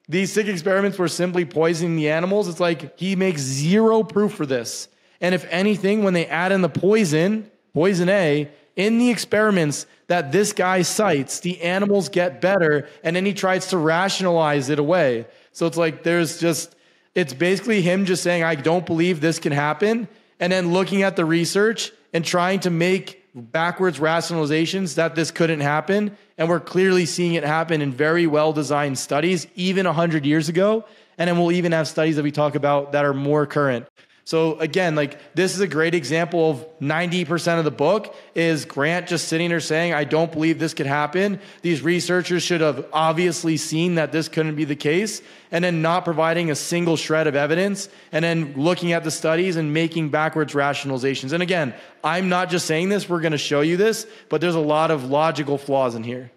these sick experiments were simply poisoning the animals. It's like he makes zero proof for this. And if anything, when they add in the poison A, in the experiments that this guy cites, the animals get better, and then he tries to rationalize it away. So it's like it's basically him just saying, I don't believe this can happen, and then looking at the research and trying to make backwards rationalizations that this couldn't happen. And we're clearly seeing it happen in very well-designed studies, even 100 years ago. And then we'll even have studies that we talk about that are more current. So again, like this is a great example of 90% of the book is Grant just sitting there saying, I don't believe this could happen. These researchers should have obviously seen that this couldn't be the case, and then not providing a single shred of evidence, and then looking at the studies and making backwards rationalizations. And again, I'm not just saying this, we're going to show you this, but there's a lot of logical flaws in here.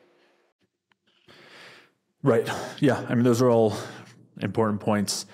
Right. Yeah. I mean, those are all important points.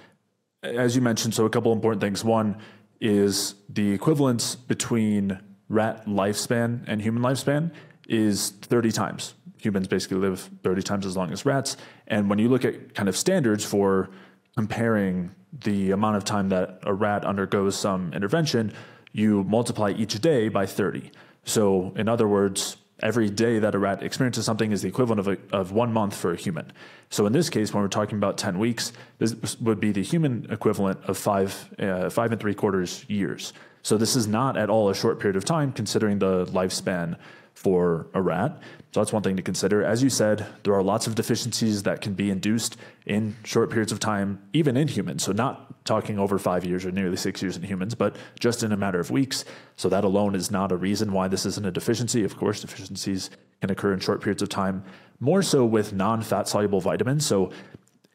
As you mentioned, so a couple important things. One is the equivalence between rat lifespan and human lifespan is 30 times. Humans basically live 30 times as long as rats. And when you look at kind of standards for comparing the amount of time that a rat undergoes some intervention, you multiply each day by 30. So in other words, every day that a rat experiences something is the equivalent of 1 month for a human. So in this case, when we're talking about 10 weeks, this would be the human equivalent of 5 3/4 years. So this is not at all a short period of time considering the lifespan for a rat. So that's one thing to consider. As you said, there are lots of deficiencies that can be induced in short periods of time, even in humans. So not talking over 5 years or nearly 6 years in humans, but just in a matter of weeks. So that alone is not a reason why this isn't a deficiency. Of course, deficiencies can occur in short periods of time, more so with non-fat soluble vitamins. So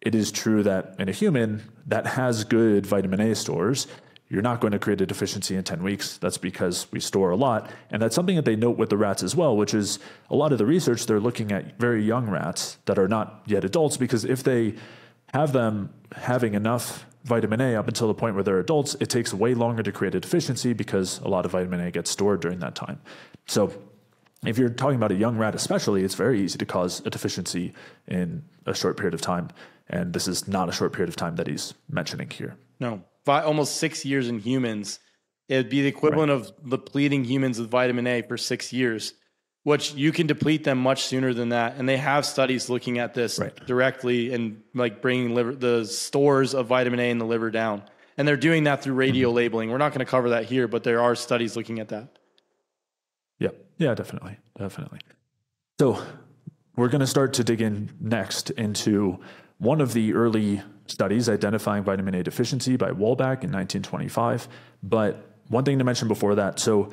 it is true that in a human that has good vitamin A stores, you're not going to create a deficiency in 10 weeks. That's because we store a lot. And that's something that they note with the rats as well, which is a lot of the research, they're looking at very young rats that are not yet adults, because if they have them having enough vitamin A up until the point where they're adults, it takes way longer to create a deficiency because a lot of vitamin A gets stored during that time. So if you're talking about a young rat especially, it's very easy to cause a deficiency in a short period of time. And this is not a short period of time that he's mentioning here. No. Almost 6 years in humans, it'd be the equivalent of depleting humans with vitamin A for 6 years, which you can deplete them much sooner than that. And they have studies looking at this directly and like bringing the stores of vitamin A in the liver down. And they're doing that through radio labeling. We're not going to cover that here, but there are studies looking at that. Yeah, definitely. So we're going to start to dig in next into one of the early studies identifying vitamin A deficiency by Wolbach in 1925. But one thing to mention before that, so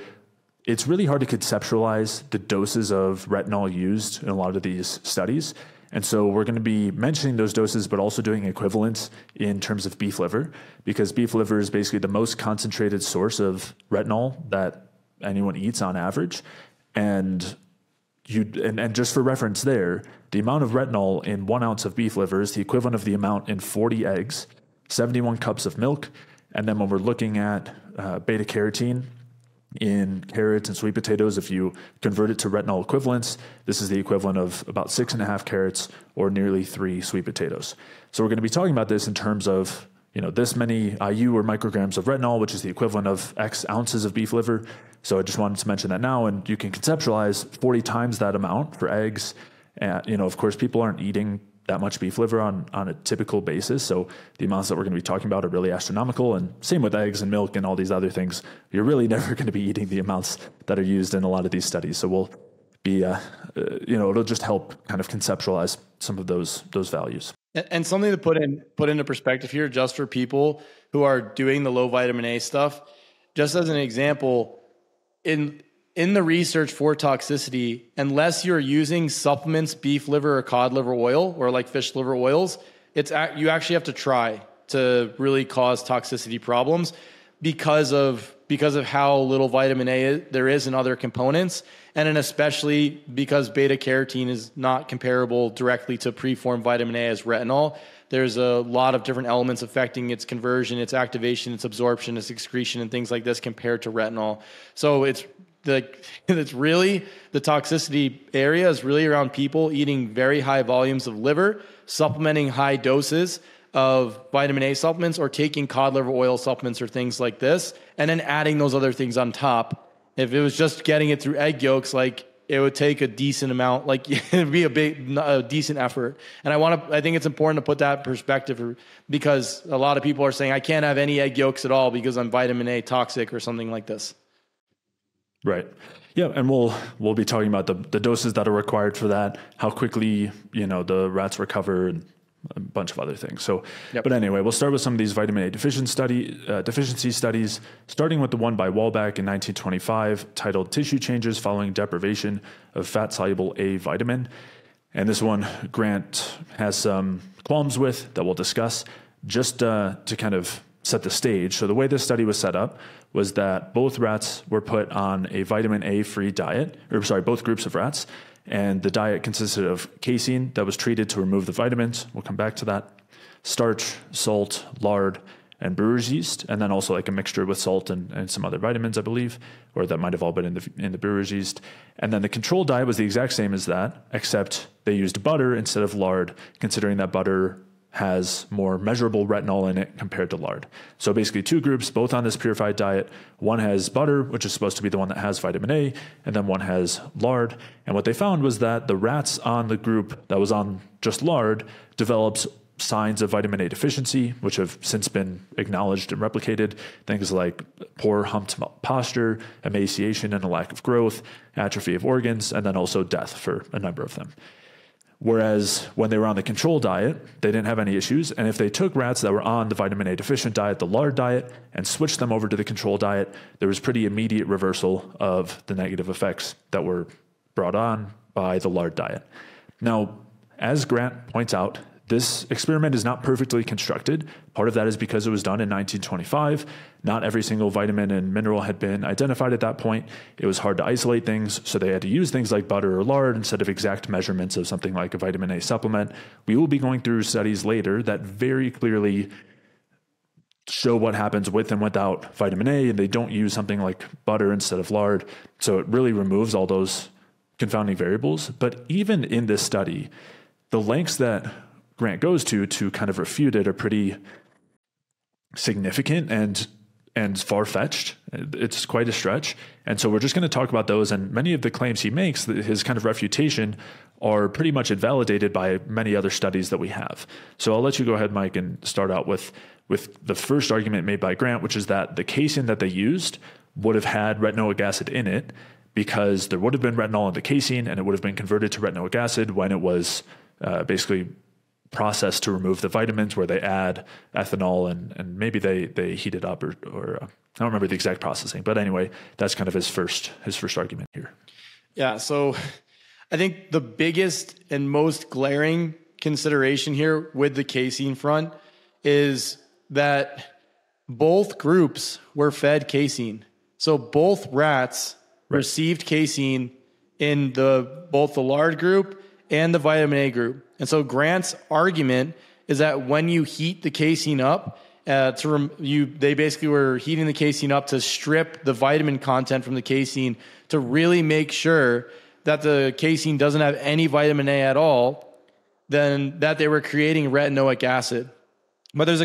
it's really hard to conceptualize the doses of retinol used in a lot of these studies. And so we're going to be mentioning those doses, but also doing equivalents in terms of beef liver, because beef liver is basically the most concentrated source of retinol that anyone eats on average. And just for reference there, the amount of retinol in 1 ounce of beef liver is the equivalent of the amount in 40 eggs, 71 cups of milk. And then when we're looking at beta carotene in carrots and sweet potatoes, if you convert it to retinol equivalents, this is the equivalent of about 6.5 carrots or nearly 3 sweet potatoes. So we're going to be talking about this in terms of, this many IU or micrograms of retinol, which is the equivalent of X ounces of beef liver. So I just wanted to mention that now, and you can conceptualize 40 times that amount for eggs. And, of course, people aren't eating that much beef liver on a typical basis. So the amounts that we're going to be talking about are really astronomical, and same with eggs and milk and all these other things. You're really never going to be eating the amounts that are used in a lot of these studies. So we'll be, it'll just help kind of conceptualize some of those values. And something to put into perspective here, just for people who are doing the low vitamin A stuff, just as an example, in the research for toxicity, unless you're using supplements, beef liver or cod liver oil, or like fish liver oils, you actually have to try to really cause toxicity problems because of how little vitamin A there is in other components. And then especially because beta carotene is not comparable directly to preformed vitamin A as retinol. There's a lot of different elements affecting its conversion, its activation, its absorption, its excretion, and things like this compared to retinol. So it's really, the toxicity area is really around people eating very high volumes of liver, supplementing high doses of vitamin A supplements, or taking cod liver oil supplements or things like this, and then adding those other things on top. If it was just getting it through egg yolks, like it would take a decent amount, like it'd be a decent effort. And I think it's important to put that in perspective, because a lot of people are saying, I can't have any egg yolks at all because I'm vitamin A toxic or something like this. Right. Yeah, and we'll be talking about the doses that are required for that, how quickly the rats recover, and a bunch of other things. So, But anyway, we'll start with some of these vitamin A deficiency studies, starting with the one by Walbach in 1925, titled "Tissue Changes Following Deprivation of Fat-Soluble A Vitamin." And this one Grant has some qualms with that we'll discuss, just to kind of set the stage. So the way this study was set up was that both rats were put on a vitamin A free diet, both groups of rats. And the diet consisted of casein that was treated to remove the vitamins. We'll come back to that. Starch, salt, lard, and brewer's yeast. And then also like a mixture with salt and some other vitamins, I believe, or that might have all been in the brewer's yeast. And then the control diet was the exact same as that, except they used butter instead of lard, considering that butter has more measurable retinol in it compared to lard. So basically two groups, both on this purified diet. One has butter, which is supposed to be the one that has vitamin A, and then one has lard. And what they found was that the rats on the group that was on just lard developed signs of vitamin A deficiency, which have since been acknowledged and replicated. Things like poor humped posture, emaciation and a lack of growth, atrophy of organs, and then also death for a number of them. Whereas when they were on the control diet, they didn't have any issues. And if they took rats that were on the vitamin A deficient diet, the lard diet, and switched them over to the control diet, there was pretty immediate reversal of the negative effects that were brought on by the lard diet. Now, as Grant points out, this experiment is not perfectly constructed. Part of that is because it was done in 1925. Not every single vitamin and mineral had been identified at that point. It was hard to isolate things, so they had to use things like butter or lard instead of exact measurements of something like a vitamin A supplement. We will be going through studies later that very clearly show what happens with and without vitamin A, and they don't use something like butter instead of lard. So it really removes all those confounding variables. But even in this study, the lengths that Grant goes to kind of refute it are pretty significant and far-fetched. It's quite a stretch. And so we're just going to talk about those, and many of the claims he makes, his kind of refutation, are pretty much invalidated by many other studies that we have. So I'll let you go ahead, Mike, and start out with the first argument made by Grant, which is that the casein that they used would have had retinoic acid in it because there would have been retinol in the casein and it would have been converted to retinoic acid when it was basically process to remove the vitamins, where they add ethanol and maybe they heat it up or I don't remember the exact processing, but anyway, that's kind of his first argument here. Yeah. So I think the biggest and most glaring consideration here with the casein front is that both groups were fed casein. So both rats received casein in both the lard group and the vitamin A group. And so Grant's argument is that when you heat the casein up, they basically were heating the casein up to strip the vitamin content from the casein to really make sure that the casein doesn't have any vitamin A at all, then that they were creating retinoic acid. But there's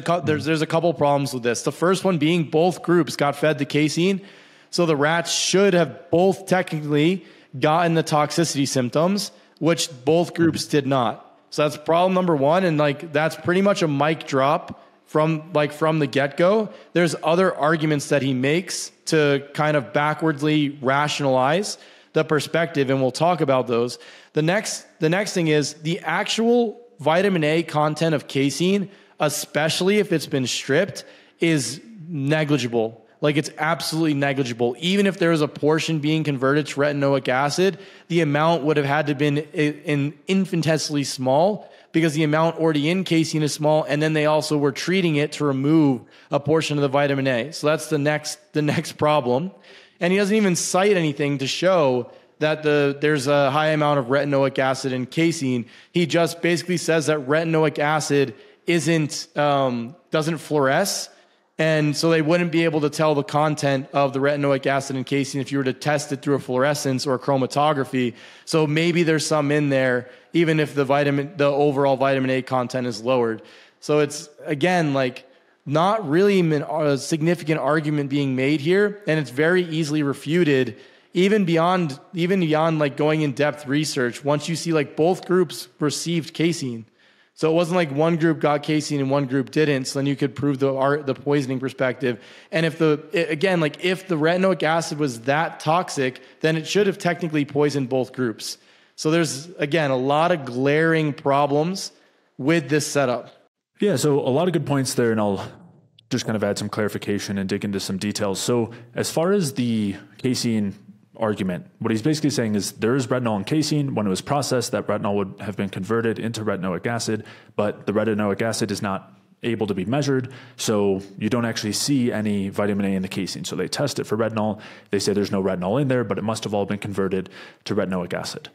a couple problems with this. The first one being both groups got fed the casein, so the rats should have both technically gotten the toxicity symptoms, which both groups did not. So that's problem number one. And that's pretty much a mic drop from the get-go. There's other arguments that he makes to kind of backwardly rationalize the perspective, and we'll talk about those. The next thing is the actual vitamin A content of casein, especially if it's been stripped, is negligible. It's absolutely negligible. Even if there was a portion being converted to retinoic acid, the amount would have had to have been infinitesimally small because the amount already in casein is small, and then they also were treating it to remove a portion of the vitamin A. So that's the next problem. And he doesn't even cite anything to show that there's a high amount of retinoic acid in casein. He just basically says that retinoic acid doesn't fluoresce. And so they wouldn't be able to tell the content of the retinoic acid in casein if you were to test it through a fluorescence or a chromatography. So maybe there's some in there, even if the overall vitamin A content is lowered. So it's, again, not really a significant argument being made here. And it's very easily refuted, even beyond going in depth research. Once you see both groups received casein. So it wasn't like one group got casein and one group didn't. So then you could prove the poisoning perspective. And if the retinoic acid was that toxic, then it should have technically poisoned both groups. So there's, again, a lot of glaring problems with this setup. Yeah, so a lot of good points there, and I'll just kind of add some clarification and dig into some details. So as far as the casein argument, what he's basically saying is there is retinol in casein. When it was processed, that retinol would have been converted into retinoic acid, but the retinoic acid is not able to be measured, so you don't actually see any vitamin A in the casein. So they test it for retinol. They say there's no retinol in there, but it must have all been converted to retinoic acid.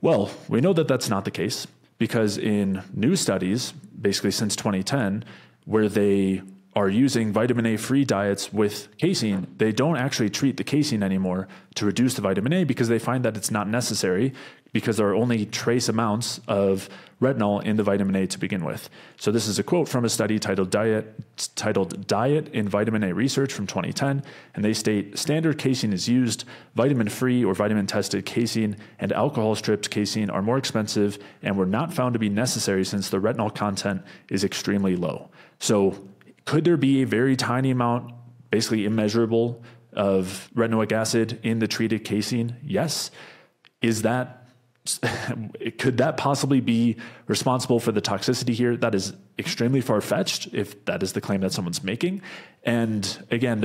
Well, we know that that's not the case because in new studies, basically since 2010, where they are using vitamin A free diets with casein, they don't actually treat the casein anymore to reduce the vitamin A because they find that it's not necessary because there are only trace amounts of retinol in the vitamin A to begin with. So this is a quote from a study titled Diet in Vitamin A Research from 2010, and they state, standard casein is used, vitamin-free or vitamin-tested casein and alcohol-stripped casein are more expensive and were not found to be necessary since the retinol content is extremely low. So could there be a very tiny amount, basically immeasurable, of retinoic acid in the treated casein? Yes. Could that possibly be responsible for the toxicity here? That is extremely far-fetched if that is the claim that someone's making. And again,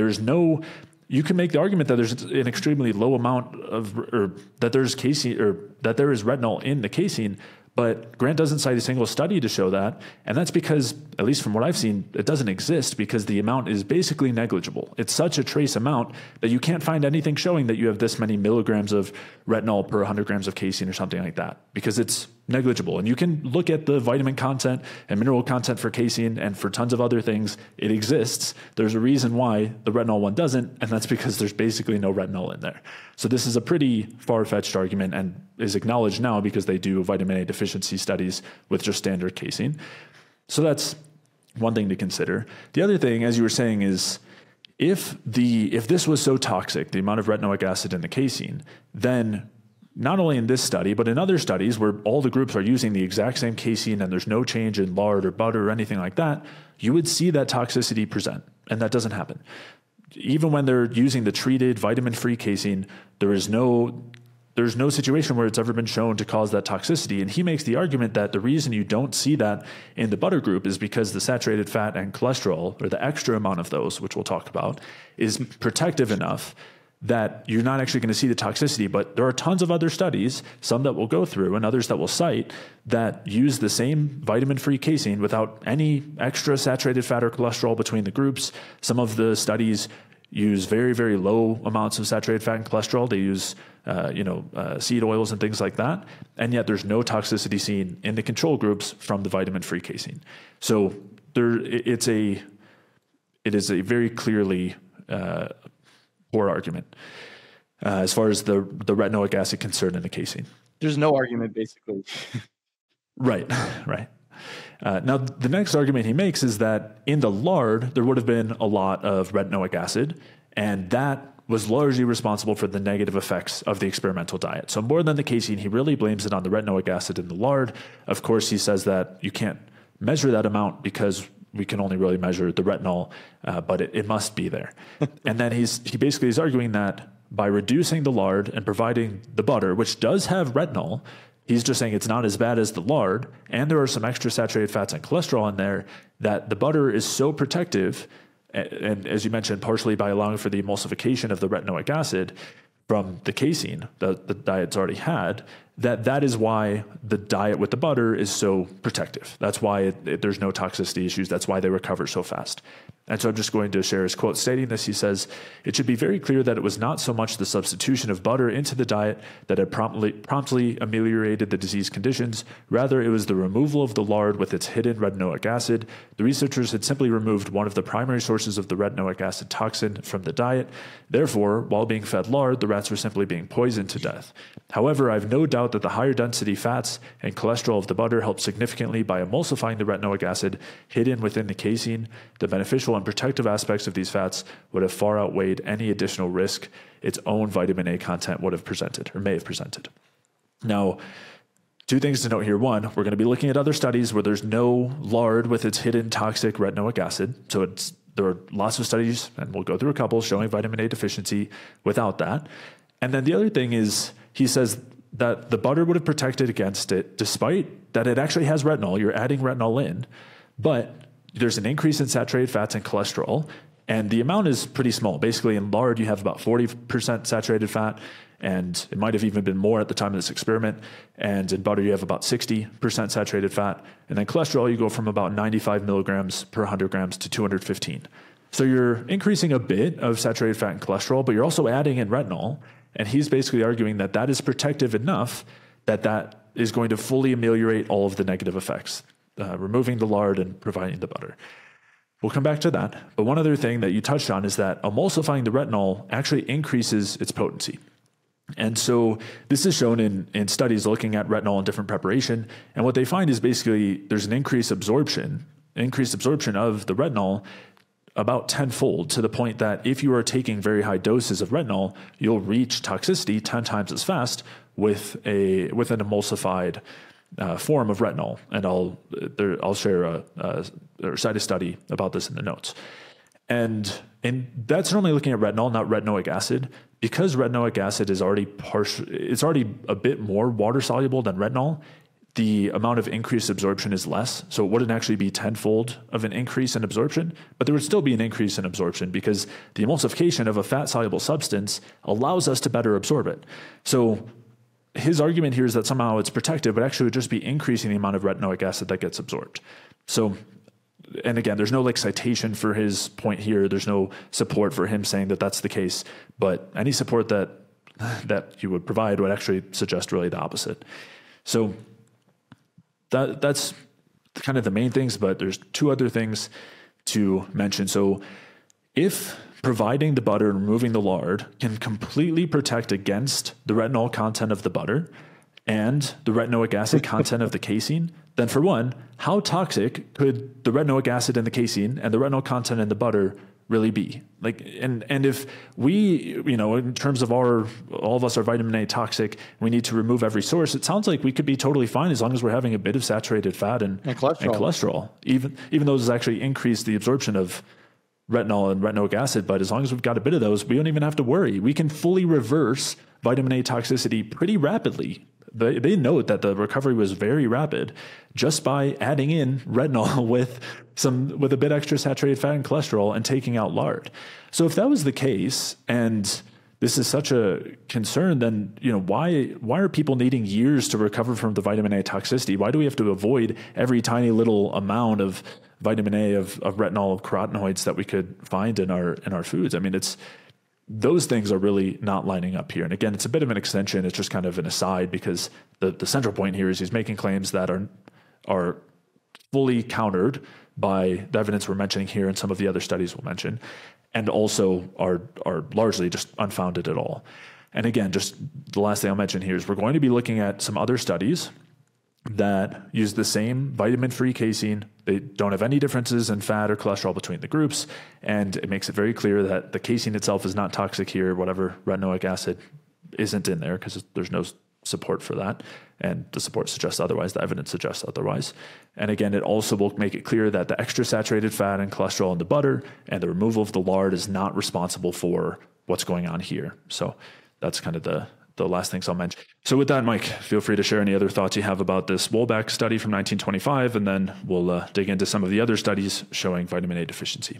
you can make the argument that there's an extremely low amount or that there's casein or that there is retinol in the casein, but Grant doesn't cite a single study to show that. And that's because, at least from what I've seen, it doesn't exist because the amount is basically negligible. It's such a trace amount that you can't find anything showing that you have this many milligrams of retinol per 100 grams of casein or something like that because it's negligible. And you can look at the vitamin content and mineral content for casein and for tons of other things. It exists. There's a reason why the retinol one doesn't, and that's because there's basically no retinol in there. So this is a pretty far-fetched argument and is acknowledged now because they do vitamin A deficiency studies with just standard casein. So that's one thing to consider. The other thing, as you were saying, is if this was so toxic, the amount of retinoic acid in the casein, then not only in this study, but in other studies where all the groups are using the exact same casein and there's no change in lard or butter or anything like that, you would see that toxicity present, and that doesn't happen. Even when they're using the treated vitamin-free casein, there's no situation where it's ever been shown to cause that toxicity. And he makes the argument that the reason you don't see that in the butter group is because the saturated fat and cholesterol, or the extra amount of those, which we'll talk about, is protective enough that you're not actually going to see the toxicity. But there are tons of other studies, some that we'll go through and others that we'll cite, that use the same vitamin-free casein without any extra saturated fat or cholesterol between the groups. Some of the studies use very, very low amounts of saturated fat and cholesterol. They use seed oils and things like that. And yet there's no toxicity seen in the control groups from the vitamin-free casein. So it is a very clearly poor argument as far as the retinoic acid concern in the casein. There's no argument, basically. Right. Now, the next argument he makes is that in the lard, there would have been a lot of retinoic acid, and that was largely responsible for the negative effects of the experimental diet. So more than the casein, he really blames it on the retinoic acid in the lard. Of course, he says that you can't measure that amount because we can only really measure the retinol, but it must be there. And then he basically is arguing that by reducing the lard and providing the butter, which does have retinol, he's just saying it's not as bad as the lard, and there are some extra saturated fats and cholesterol in there, that the butter is so protective, and as you mentioned, partially by allowing for the emulsification of the retinoic acid from the casein that the diet's already had, that is why the diet with the butter is so protective. That's why there's no toxicity issues. That's why they recover so fast. And so I'm just going to share his quote stating this. He says, "It should be very clear that it was not so much the substitution of butter into the diet that had promptly ameliorated the disease conditions. Rather, it was the removal of the lard with its hidden retinoic acid. The researchers had simply removed one of the primary sources of the retinoic acid toxin from the diet. Therefore, while being fed lard, the rats were simply being poisoned to death. However, I have no doubt that the higher density fats and cholesterol of the butter helped significantly by emulsifying the retinoic acid hidden within the casein. The beneficial and protective aspects of these fats would have far outweighed any additional risk its own vitamin A content would have presented or may have presented." Now, two things to note here. One, we're going to be looking at other studies where there's no lard with its hidden toxic retinoic acid. So there are lots of studies, and we'll go through a couple showing vitamin A deficiency without that. And then the other thing is he says that the butter would have protected against it despite that it actually has retinol. You're adding retinol in, but there's an increase in saturated fats and cholesterol, and the amount is pretty small. Basically, in lard, you have about 40% saturated fat, and it might have even been more at the time of this experiment. And in butter, you have about 60% saturated fat. And then cholesterol, you go from about 95 milligrams per 100 grams to 215. So you're increasing a bit of saturated fat and cholesterol, but you're also adding in retinol. And he's basically arguing that that is protective enough that that is going to fully ameliorate all of the negative effects, removing the lard and providing the butter. We'll come back to that. But one other thing that you touched on is that emulsifying the retinol actually increases its potency. And so this is shown in studies looking at retinol in different preparation. And what they find is basically there's an increased absorption of the retinol about tenfold, to the point that if you are taking very high doses of retinol, you'll reach toxicity 10 times as fast with an emulsified form of retinol. And I'll share or cite a study about this in the notes. And that's normally looking at retinol, not retinoic acid, because retinoic acid is already it's already a bit more water soluble than retinol. The amount of increased absorption is less. So it wouldn't actually be tenfold of an increase in absorption, but there would still be an increase in absorption because the emulsification of a fat soluble substance allows us to better absorb it. So his argument here is that somehow it's protective, but actually would just be increasing the amount of retinoic acid that gets absorbed. So, and again, there's no citation for his point here. There's no support for him saying that that's the case, but any support that you would provide would actually suggest really the opposite. So that's kind of the main things, but there's two other things to mention. So if providing the butter and removing the lard can completely protect against the retinol content of the butter and the retinoic acid content of the casein, then for one, how toxic could the retinoic acid in the casein and the retinol content in the butter really be? And if we, in terms of all of us are vitamin A toxic, we need to remove every source, it sounds like we could be totally fine as long as we're having a bit of saturated fat and cholesterol, even though those actually increase the absorption of retinol and retinoic acid. But as long as we've got a bit of those, we don't even have to worry. We can fully reverse vitamin A toxicity pretty rapidly. They note that the recovery was very rapid just by adding in retinol with a bit extra saturated fat and cholesterol and taking out lard. So if that was the case, and this is such a concern, then why are people needing years to recover from the vitamin A toxicity? Why do we have to avoid every tiny little amount of vitamin A of retinol, of carotenoids that we could find in our foods? I mean, those things are really not lining up here. And again, it's a bit of an extension. It's just kind of an aside because the central point here is he's making claims that are fully countered by the evidence we're mentioning here and some of the other studies we'll mention, and also are largely just unfounded at all. And again, just the last thing I'll mention here is we're going to be looking at some other studies that use the same vitamin-free casein. They don't have any differences in fat or cholesterol between the groups, and it makes it very clear that the casein itself is not toxic here. Whatever retinoic acid isn't in there because there's no support for that, and the support suggests otherwise, the evidence suggests otherwise. And again, it also will make it clear that the extra saturated fat and cholesterol in the butter and the removal of the lard is not responsible for what's going on here. So that's kind of the last things I'll mention. So with that, Mike, feel free to share any other thoughts you have about this Wolbach study from 1925, and then we'll dig into some of the other studies showing vitamin A deficiency.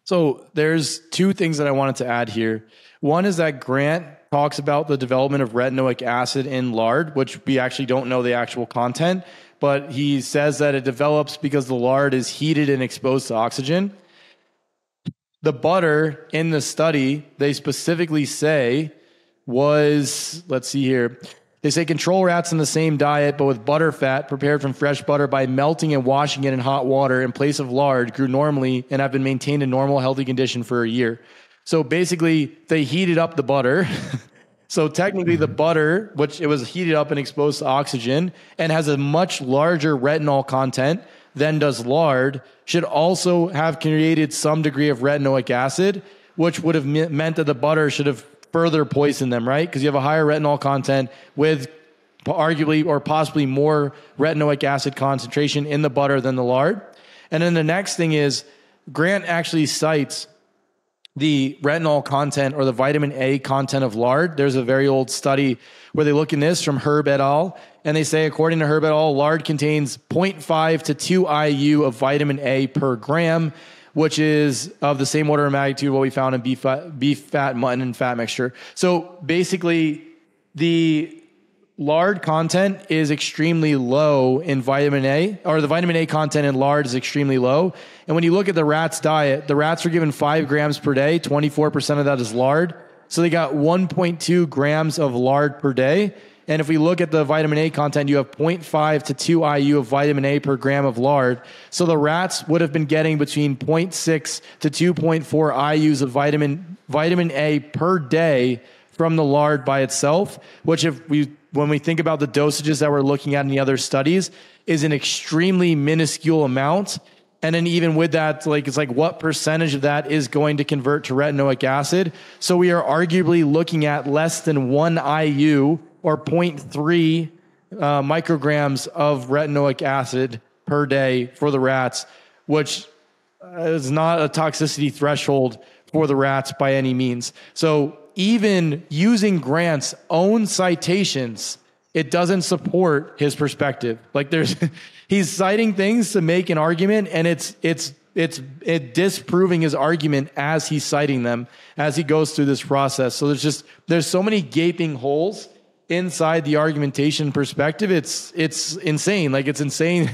So there's two things that I wanted to add here. One is that Grant talks about the development of retinoic acid in lard, which we actually don't know the actual content, but he says that it develops because the lard is heated and exposed to oxygen. The butter in the study, they specifically say was, let's see here, they say control rats in the same diet, but with butter fat prepared from fresh butter by melting and washing it in hot water in place of lard grew normally and have been maintained in normal healthy condition for a year. So basically they heated up the butter. So technically the butter, which it was heated up and exposed to oxygen and has a much larger retinol content than does lard, should also have created some degree of retinoic acid, which would have meant that the butter should have further poisoned them, right? Because you have a higher retinol content with arguably or possibly more retinoic acid concentration in the butter than the lard. And then the next thing is Grant actually cites the retinol content or the vitamin A content of lard. There's a very old study where they look in this from Herb et al. And they say, according to Herb et al., lard contains 0.5 to 2 IU of vitamin A per gram, which is of the same order of magnitude what we found in beef fat, mutton, and fat mixture. So basically, the lard content is extremely low in vitamin A, or the vitamin A content in lard is extremely low. And when you look at the rats' diet, the rats are given 5 grams per day, 24% of that is lard. So they got 1.2 grams of lard per day. And if we look at the vitamin A content, you have 0.5 to 2 IU of vitamin A per gram of lard. So the rats would have been getting between 0.6 to 2.4 IUs of vitamin A per day from the lard by itself, which when we think about the dosages that we're looking at in the other studies, is an extremely minuscule amount. And then even with that, it's like what percentage of that is going to convert to retinoic acid? So we are arguably looking at less than 1 IU or 0.3 micrograms of retinoic acid per day for the rats, which is not a toxicity threshold for the rats by any means. So even using Grant's own citations, it doesn't support his perspective. He's citing things to make an argument, and it's disproving his argument as he's citing them, as he goes through this process. So there's so many gaping holes inside the argumentation perspective. It's insane. It's insane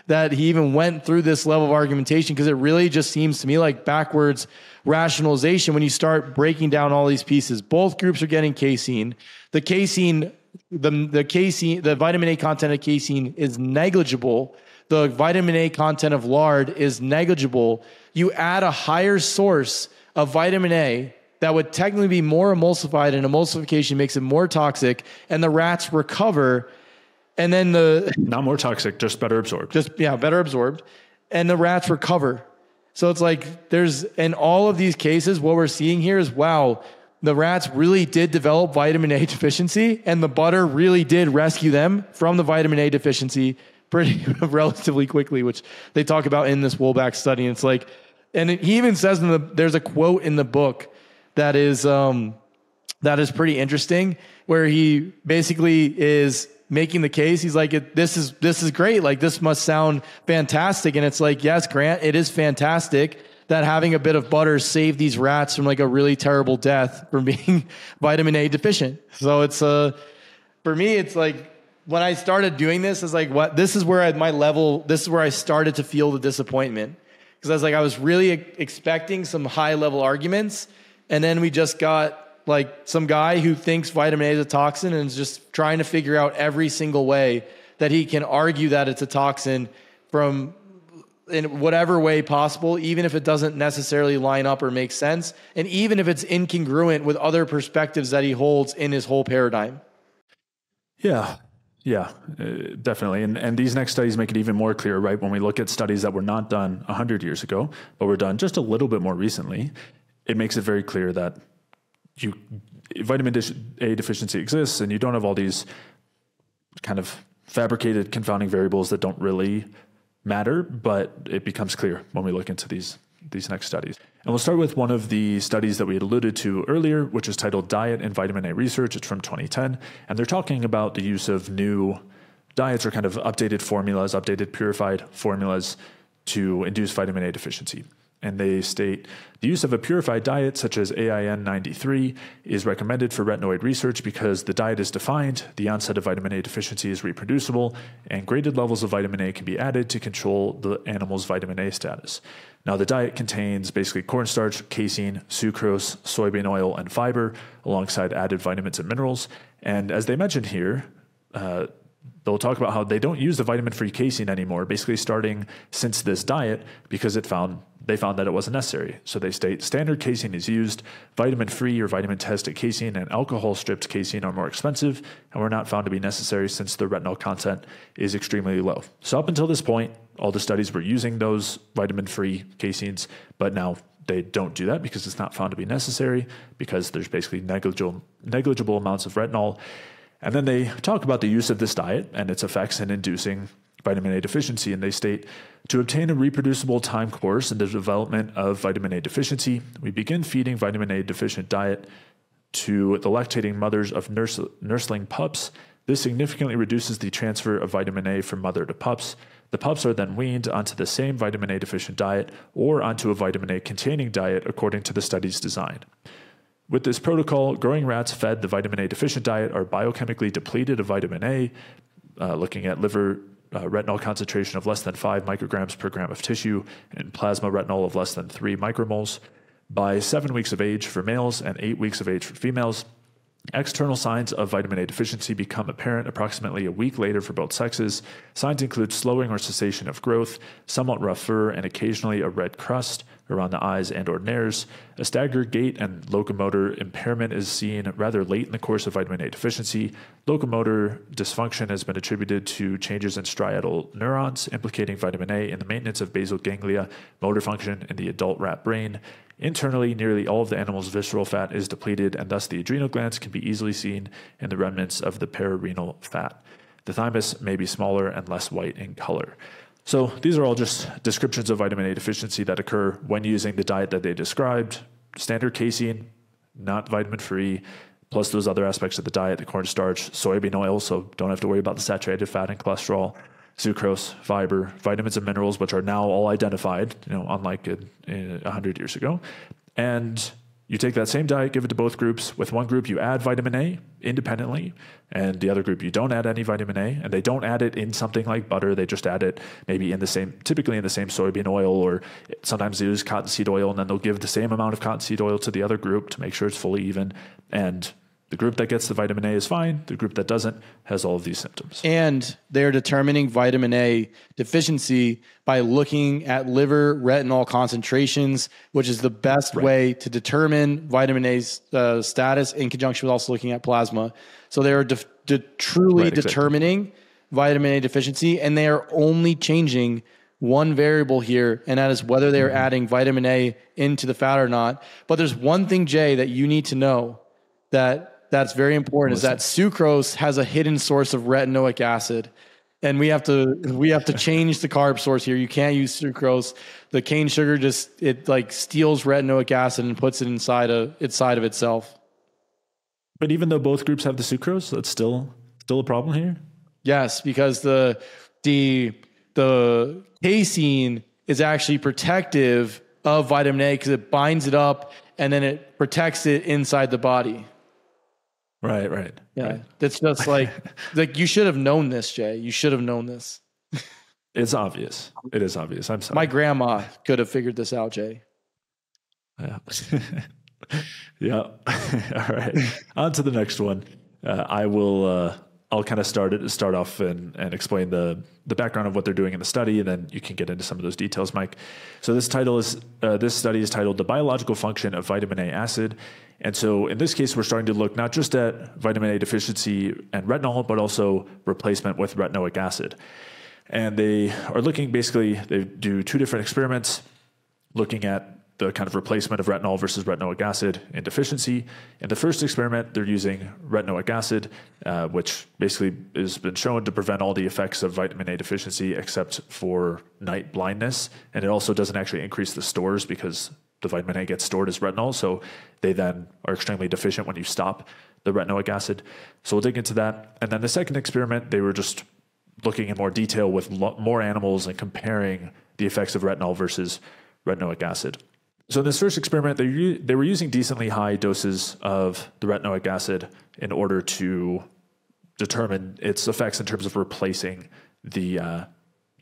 that he even went through this level of argumentation, because it really just seems to me like backwards rationalization when you start breaking down all these pieces. Both groups are getting casein. The casein, the vitamin A content of casein is negligible. The vitamin A content of lard is negligible. You add a higher source of vitamin A that would technically be more emulsified, and emulsification makes it more toxic, and the rats recover. And then not more toxic, just better absorbed. Better absorbed. And the rats recover. So it's like in all of these cases, what we're seeing here is, wow, the rats really did develop vitamin A deficiency, and the butter really did rescue them from the vitamin A deficiency pretty relatively quickly, which they talk about in this Wolbach study. And it's like, and he even says there's a quote in the book that is pretty interesting, where he basically is making the case. He's like, this is great. This must sound fantastic. And it's like, yes, Grant, it is fantastic that having a bit of butter saved these rats from a really terrible death from being vitamin A deficient. So it's, for me, it's like, when I started doing this, it's like, this is where I started to feel the disappointment. Because I was really expecting some high level arguments. And then we just got some guy who thinks vitamin A is a toxin and is just trying to figure out every single way that he can argue that it's a toxin in whatever way possible, even if it doesn't necessarily line up or make sense, and even if it's incongruent with other perspectives that he holds in his whole paradigm. Yeah, definitely. And these next studies make it even more clear, right? When we look at studies that were not done 100 years ago, but were done just a little bit more recently, it makes it very clear that vitamin A deficiency exists, and you don't have all these kind of fabricated confounding variables that don't really matter, but it becomes clear when we look into these next studies. And we'll start with one of the studies that we had alluded to earlier, which is titled Diet and Vitamin A Research. It's from 2010, and they're talking about the use of new diets, or kind of updated purified formulas to induce vitamin A deficiency. And they state the use of a purified diet such as AIN 93 is recommended for retinoid research because the diet is defined, the onset of vitamin A deficiency is reproducible, and graded levels of vitamin A can be added to control the animal's vitamin A status. Now, the diet contains basically cornstarch, casein, sucrose, soybean oil, and fiber, alongside added vitamins and minerals. And as they mentioned here, they'll talk about how they don't use the vitamin-free casein anymore, basically starting since this diet, because they found that it wasn't necessary. So they state standard casein is used, vitamin-free or vitamin-tested casein and alcohol-stripped casein are more expensive and were not found to be necessary since the retinol content is extremely low. So up until this point, all the studies were using those vitamin-free caseins, but now they don't do that because it's not found to be necessary, because there's basically negligible amounts of retinol. And then they talk about the use of this diet and its effects in inducing vitamin A deficiency. And they state, to obtain a reproducible time course in the development of vitamin A deficiency, we begin feeding vitamin A deficient diet to the lactating mothers of nursling pups. This significantly reduces the transfer of vitamin A from mother to pups. The pups are then weaned onto the same vitamin A deficient diet or onto a vitamin A containing diet according to the study's design. With this protocol, growing rats fed the vitamin A deficient diet are biochemically depleted of vitamin A, looking at liver retinol concentration of less than 5 micrograms per gram of tissue and plasma retinol of less than 3 micromoles by 7 weeks of age for males and 8 weeks of age for females. External signs of vitamin A deficiency become apparent approximately a week later for both sexes. Signs include slowing or cessation of growth, somewhat rough fur, and occasionally a red crust around the eyes and or nares. A staggered gait and locomotor impairment is seen rather late in the course of vitamin A deficiency. Locomotor dysfunction has been attributed to changes in striatal neurons, implicating vitamin A in the maintenance of basal ganglia motor function in the adult rat brain. Internally, nearly all of the animal's visceral fat is depleted, and thus the adrenal glands can be easily seen in the remnants of the pararenal fat. The thymus may be smaller and less white in color. So these are all just descriptions of vitamin A deficiency that occur when using the diet that they described. Standard casein, not vitamin-free, plus those other aspects of the diet, the cornstarch, soybean oil, so don't have to worry about the saturated fat and cholesterol, sucrose, fiber, vitamins and minerals, which are now all identified, unlike 100 years ago. And you take that same diet, give it to both groups. With one group, you add vitamin A independently, and the other group, you don't add any vitamin A, and they don't add it in something like butter. They just add it maybe typically in the same soybean oil, or sometimes they use cottonseed oil, and then they'll give the same amount of cottonseed oil to the other group to make sure it's fully even. And the group that gets the vitamin A is fine. The group that doesn't has all of these symptoms. And they're determining vitamin A deficiency by looking at liver retinol concentrations, which is the best way to determine vitamin A's status in conjunction with also looking at plasma. So they are truly determining vitamin A deficiency, and they are only changing one variable here, and that is whether they are adding vitamin A into the fat or not. But there's one thing, Jay, that you need to know that's very important, is that sucrose has a hidden source of retinoic acid, and we have to change the carb source here. You can't use sucrose. The cane sugar it steals retinoic acid and puts it inside of itself. But even though both groups have the sucrose, that's still a problem here. Yes, because the casein is actually protective of vitamin A because it binds it up and then it protects it inside the body. Right. Yeah. Right. It's just like you should have known this, Jay. You should have known this. It's obvious. It is obvious. I'm sorry. My grandma could have figured this out, Jay. Yeah. Yeah. All right. On to the next one. I'll kind of start off and explain the background of what they're doing in the study, and then you can get into some of those details, Mike. So this study is titled "The Biological Function of Vitamin A Acid." And so in this case, we're starting to look not just at vitamin A deficiency and retinol, but also replacement with retinoic acid. And they are looking, they do 2 different experiments looking at the kind of replacement of retinol versus retinoic acid in deficiency. In the first experiment, they're using retinoic acid, which basically has been shown to prevent all the effects of vitamin A deficiency except for night blindness. And it also doesn't actually increase the stores because the vitamin A gets stored as retinol. So they then are extremely deficient when you stop the retinoic acid. So we'll dig into that. And then the second experiment, they were just looking in more detail with more animals and comparing the effects of retinol versus retinoic acid. So in this first experiment, they were using decently high doses of the retinoic acid in order to determine its effects in terms of replacing the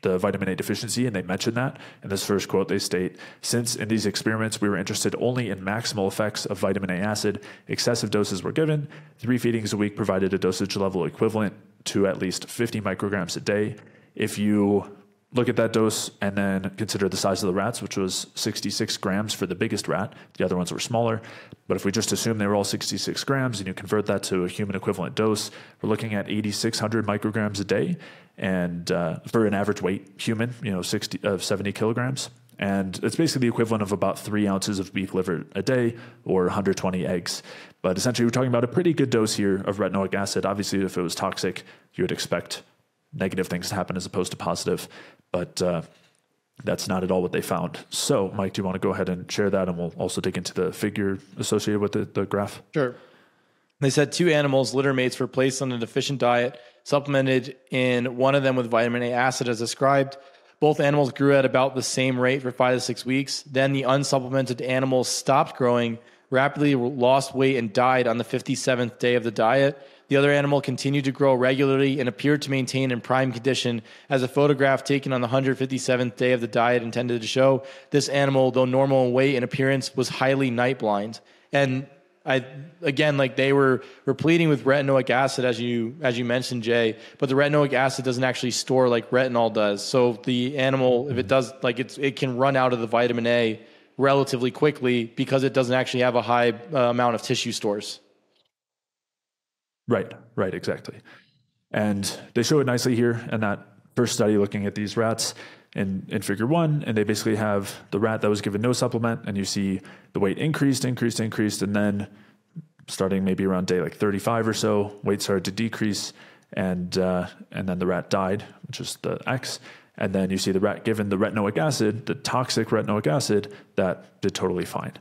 vitamin A deficiency, and they mentioned that. In this first quote, they state, "Since in these experiments we were interested only in maximal effects of vitamin A acid, excessive doses were given. 3 feedings a week provided a dosage level equivalent to at least 50 micrograms a day. If you look at that dose and then consider the size of the rats, which was 66 grams for the biggest rat. The other ones were smaller. But if we just assume they were all 66 grams and you convert that to a human equivalent dose, we're looking at 8,600 micrograms a day. And for an average weight human, 70 kilograms. And it's basically the equivalent of about 3 ounces of beef liver a day or 120 eggs. But essentially, we're talking about a pretty good dose here of retinoic acid. Obviously, if it was toxic, you would expect negative things to happen as opposed to positive. But that's not at all what they found. So, Mike, do you want to go ahead and share that? And we'll also dig into the figure associated with the graph. Sure. They said 2 animals, litter mates, were placed on a deficient diet, supplemented in one of them with vitamin A acid as described. Both animals grew at about the same rate for 5 to 6 weeks. Then the unsupplemented animals stopped growing, rapidly lost weight, and died on the 57th day of the diet. The other animal continued to grow regularly and appeared to maintain in prime condition, as a photograph taken on the 157th day of the diet intended to show. This animal, though normal in weight and appearance, was highly night blind. And they were repleting with retinoic acid, as you mentioned, Jay, but the retinoic acid doesn't actually store like retinol does. So the animal, if it does, it can run out of the vitamin A relatively quickly because it doesn't actually have a high amount of tissue stores. Right, exactly. And they show it nicely here in that first study looking at these rats in figure 1, and they basically have the rat that was given no supplement, and you see the weight increased, and then starting maybe around day 35 or so, weight started to decrease, and then the rat died, which is the X, and then you see the rat given the retinoic acid, the toxic retinoic acid, that did totally fine.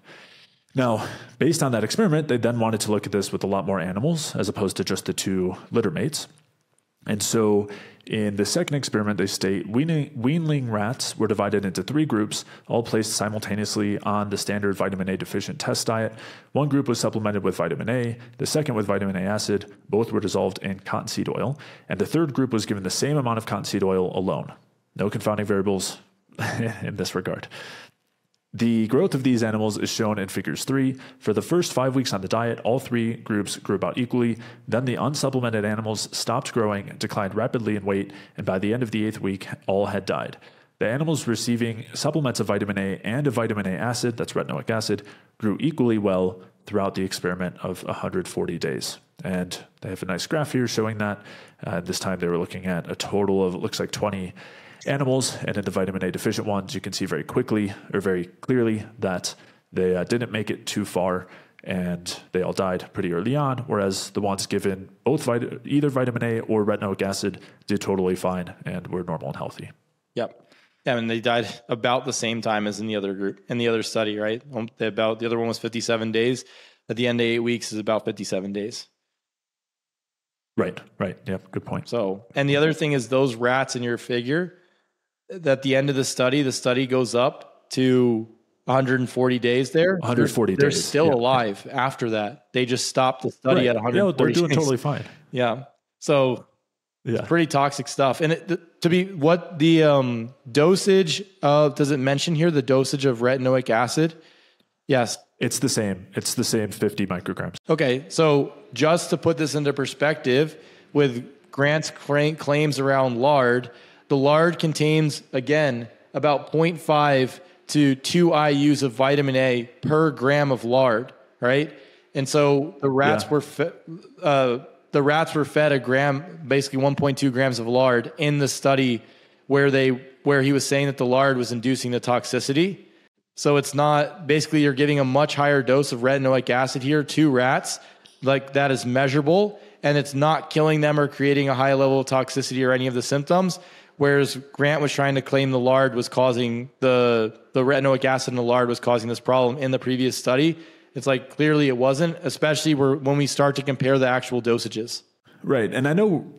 Now, based on that experiment, they then wanted to look at this with a lot more animals as opposed to just the 2 litter mates. And so in the second experiment, they state weanling rats were divided into 3 groups, all placed simultaneously on the standard vitamin A deficient test diet. One group was supplemented with vitamin A, the second with vitamin A acid. Both were dissolved in cottonseed oil. And the third group was given the same amount of cottonseed oil alone. No confounding variables in this regard. The growth of these animals is shown in figures 3. For the first 5 weeks on the diet, all 3 groups grew about equally. Then the unsupplemented animals stopped growing, declined rapidly in weight, and by the end of the 8th week, all had died. The animals receiving supplements of vitamin A and of vitamin A acid, that's retinoic acid, grew equally well throughout the experiment of 140 days. And they have a nice graph here showing that. This time they were looking at a total of, it looks like 20 animals, and in the vitamin A deficient ones, you can see very clearly that they didn't make it too far, and they all died pretty early on, whereas the ones given both either vitamin A or retinoic acid did totally fine and were normal and healthy. Yep. Yeah, and they died about the same time as in the other group, in the other study, right? The other one was 57 days. At the end of 8 weeks is about 57 days. Right. Yep, good point. So, and the other thing is those rats in your figure, at the end of the study goes up to 140 days there. 140 days. They're still alive after that. They just stopped the study at 140 days. They're doing days. totally fine. Yeah. So it's pretty toxic stuff. And what the dosage of, does it mention here the dosage of retinoic acid? Yes. It's the same. It's the same 50 micrograms. Okay. So just to put this into perspective, with Grant's claims around lard, the lard contains, again, about 0.5 to 2 IUs of vitamin A per gram of lard, right? And so the rats were fed a gram, basically 1.2 grams of lard in the study where he was saying that the lard was inducing the toxicity. So it's not, basically you're giving a much higher dose of retinoic acid here to rats, like that is measurable, and it's not killing them or creating a high level of toxicity or any of the symptoms. Whereas Grant was trying to claim the lard was causing the retinoic acid in the lard was causing this problem in the previous study. It's like clearly it wasn't, especially when we start to compare the actual dosages. Right. And I know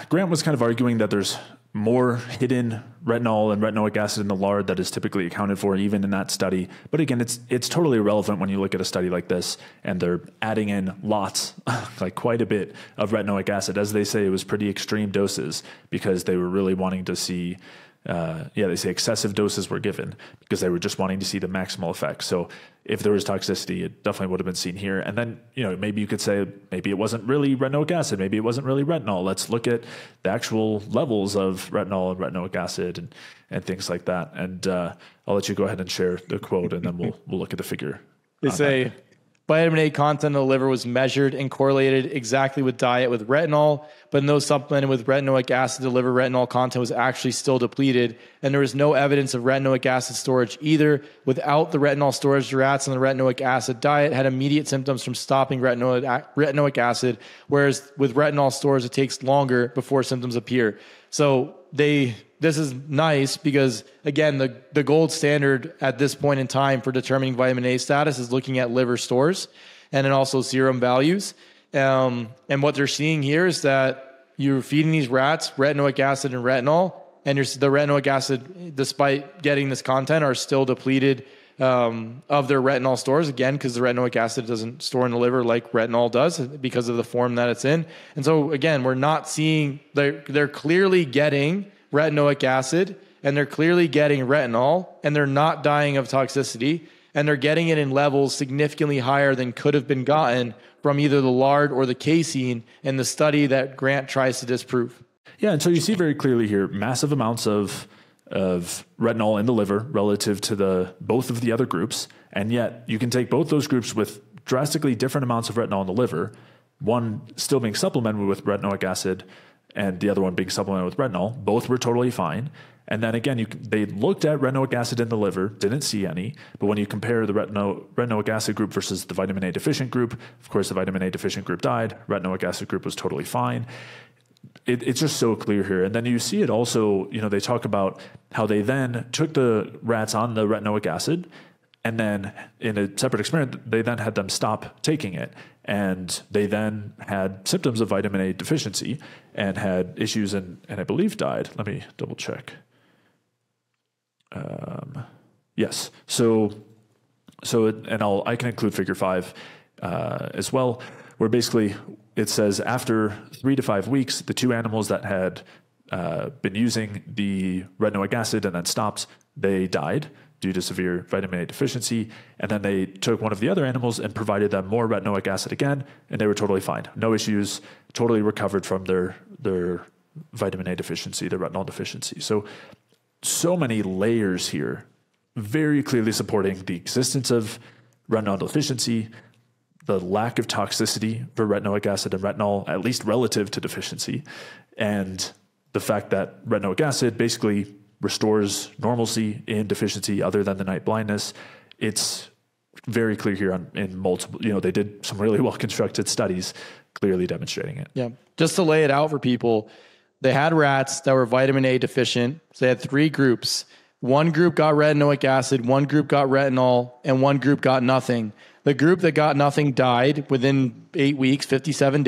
Grant was kind of arguing that there's more hidden retinol and retinoic acid in the lard that is typically accounted for even in that study. But again, it's totally irrelevant when you look at a study like this and they're adding in lots, like quite a bit of retinoic acid. As they say, it was pretty extreme doses because they were really wanting to see, they say excessive doses were given because they were just wanting to see the maximal effect. So if there was toxicity, it definitely would have been seen here. And then, maybe you could say, maybe it wasn't really retinoic acid. Maybe it wasn't really retinol. Let's look at the actual levels of retinol and retinoic acid and things like that. And I'll let you go ahead and share the quote and then we'll look at the figure. They say, vitamin A content in the liver was measured and correlated exactly with diet with retinol, but in those supplemented with retinoic acid, the liver retinol content was actually still depleted, and there was no evidence of retinoic acid storage either. Without the retinol storage, the rats on the retinoic acid diet had immediate symptoms from stopping retinoic acid, whereas with retinol storage, it takes longer before symptoms appear. So this is nice because, again, the gold standard at this point in time for determining vitamin A status is looking at liver stores and then also serum values. And what they're seeing here is that you're feeding these rats retinoic acid and retinol, and the retinoic acid, despite getting this content, are still depleted of their retinol stores, again, because the retinoic acid doesn't store in the liver like retinol does because of the form that it's in. And so, again, we're not seeing, they're clearly getting retinoic acid, and they're clearly getting retinol, and they're not dying of toxicity, and they're getting it in levels significantly higher than could have been gotten from either the lard or the casein in the study that Grant tries to disprove. Yeah, and so you see very clearly here massive amounts of retinol in the liver relative to both of the other groups, and yet you can take both those groups with drastically different amounts of retinol in the liver, one still being supplemented with retinoic acid and the other one being supplemented with retinol. Both were totally fine. And then again, they looked at retinoic acid in the liver, didn't see any. But when you compare the retinoic acid group versus the vitamin A deficient group, of course, the vitamin A deficient group died. Retinoic acid group was totally fine. It's just so clear here. And then you see it also, they talk about how they then took the rats on the retinoic acid, and then in a separate experiment, they then had them stop taking it. And they then had symptoms of vitamin A deficiency and had issues and I believe died. Let me double check. Yes. So I can include figure 5 as well, where basically it says after 3 to 5 weeks, the 2 animals that had been using the retinoic acid and then stopped, they died due to severe vitamin A deficiency. And then they took one of the other animals and provided them more retinoic acid again, and they were totally fine. No issues, totally recovered from their vitamin A deficiency, their retinol deficiency. So many layers here, very clearly supporting the existence of retinol deficiency, the lack of toxicity for retinoic acid and retinol, at least relative to deficiency, and the fact that retinoic acid basically restores normalcy in deficiency other than the night blindness. It's very clear here in multiple, they did some really well-constructed studies clearly demonstrating it. Yeah. Just to lay it out for people, they had rats that were vitamin A deficient. So they had 3 groups. One group got retinoic acid, one group got retinol, and one group got nothing. The group that got nothing died within 8 weeks, 56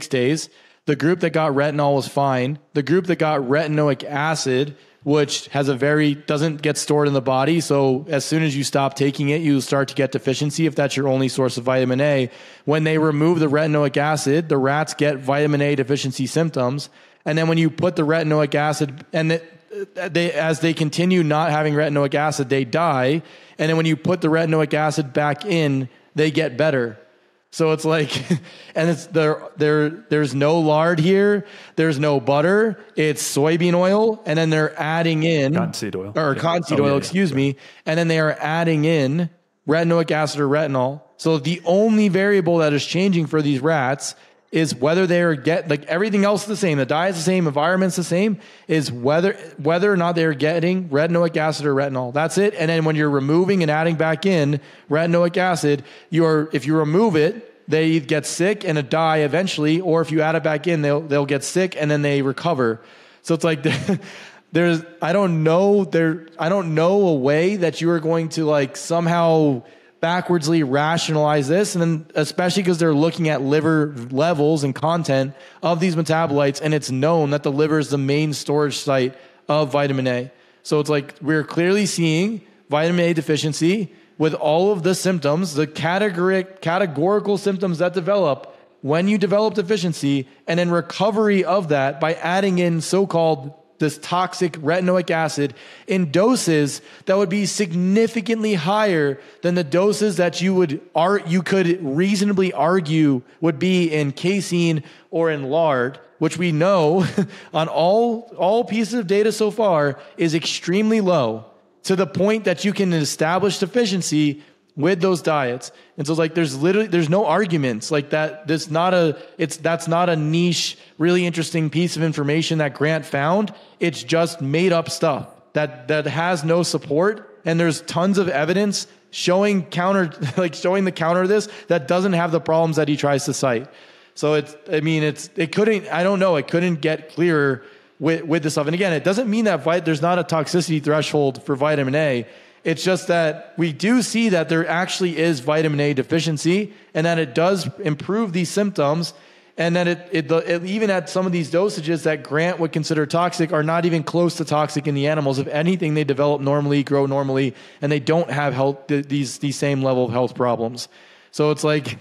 days. The group that got retinol was fine. The group that got retinoic acid, which doesn't get stored in the body. So as soon as you stop taking it, you start to get deficiency if that's your only source of vitamin A. When they remove the retinoic acid, the rats get vitamin A deficiency symptoms. And then when you put the retinoic acid, and as they continue not having retinoic acid, they die. And then when you put the retinoic acid back in, they get better. So it's like, and there's no lard here. There's no butter. It's soybean oil. And then they're adding in cottonseed oil excuse me. And then they are adding in retinoic acid or retinol. So the only variable that is changing for these rats is whether they're everything else is the same. The diet's the same, environment's the same, is whether or not they're getting retinoic acid or retinol. That's it. And then when you're removing and adding back in retinoic acid, if you remove it, they either get sick and die eventually, or if you add it back in, they'll get sick and then they recover. So it's like I don't know a way that you are going to somehow backwardsly rationalize this, and then especially because they're looking at liver levels and content of these metabolites, and it's known that the liver is the main storage site of vitamin A. So it's like we're clearly seeing vitamin A deficiency with all of the symptoms, the categorical symptoms that develop when you develop deficiency, and then recovery of that by adding in this toxic retinoic acid in doses that would be significantly higher than the doses that you could reasonably argue would be in casein or in lard, which we know on all pieces of data so far is extremely low, to the point that you can establish deficiency with those diets. And so like, there's no arguments like that. That's not a niche, really interesting piece of information that Grant found. It's just made up stuff that has no support. And there's tons of evidence showing the counter to this that doesn't have the problems that he tries to cite. So it couldn't get clearer with this stuff. And again, it doesn't mean that there's not a toxicity threshold for vitamin A. It's just that we do see that there actually is vitamin A deficiency and that it does improve these symptoms. And that it even at some of these dosages that Grant would consider toxic are not even close to toxic in the animals. If anything, they develop normally, grow normally, and they don't have these same level of health problems. So it's like,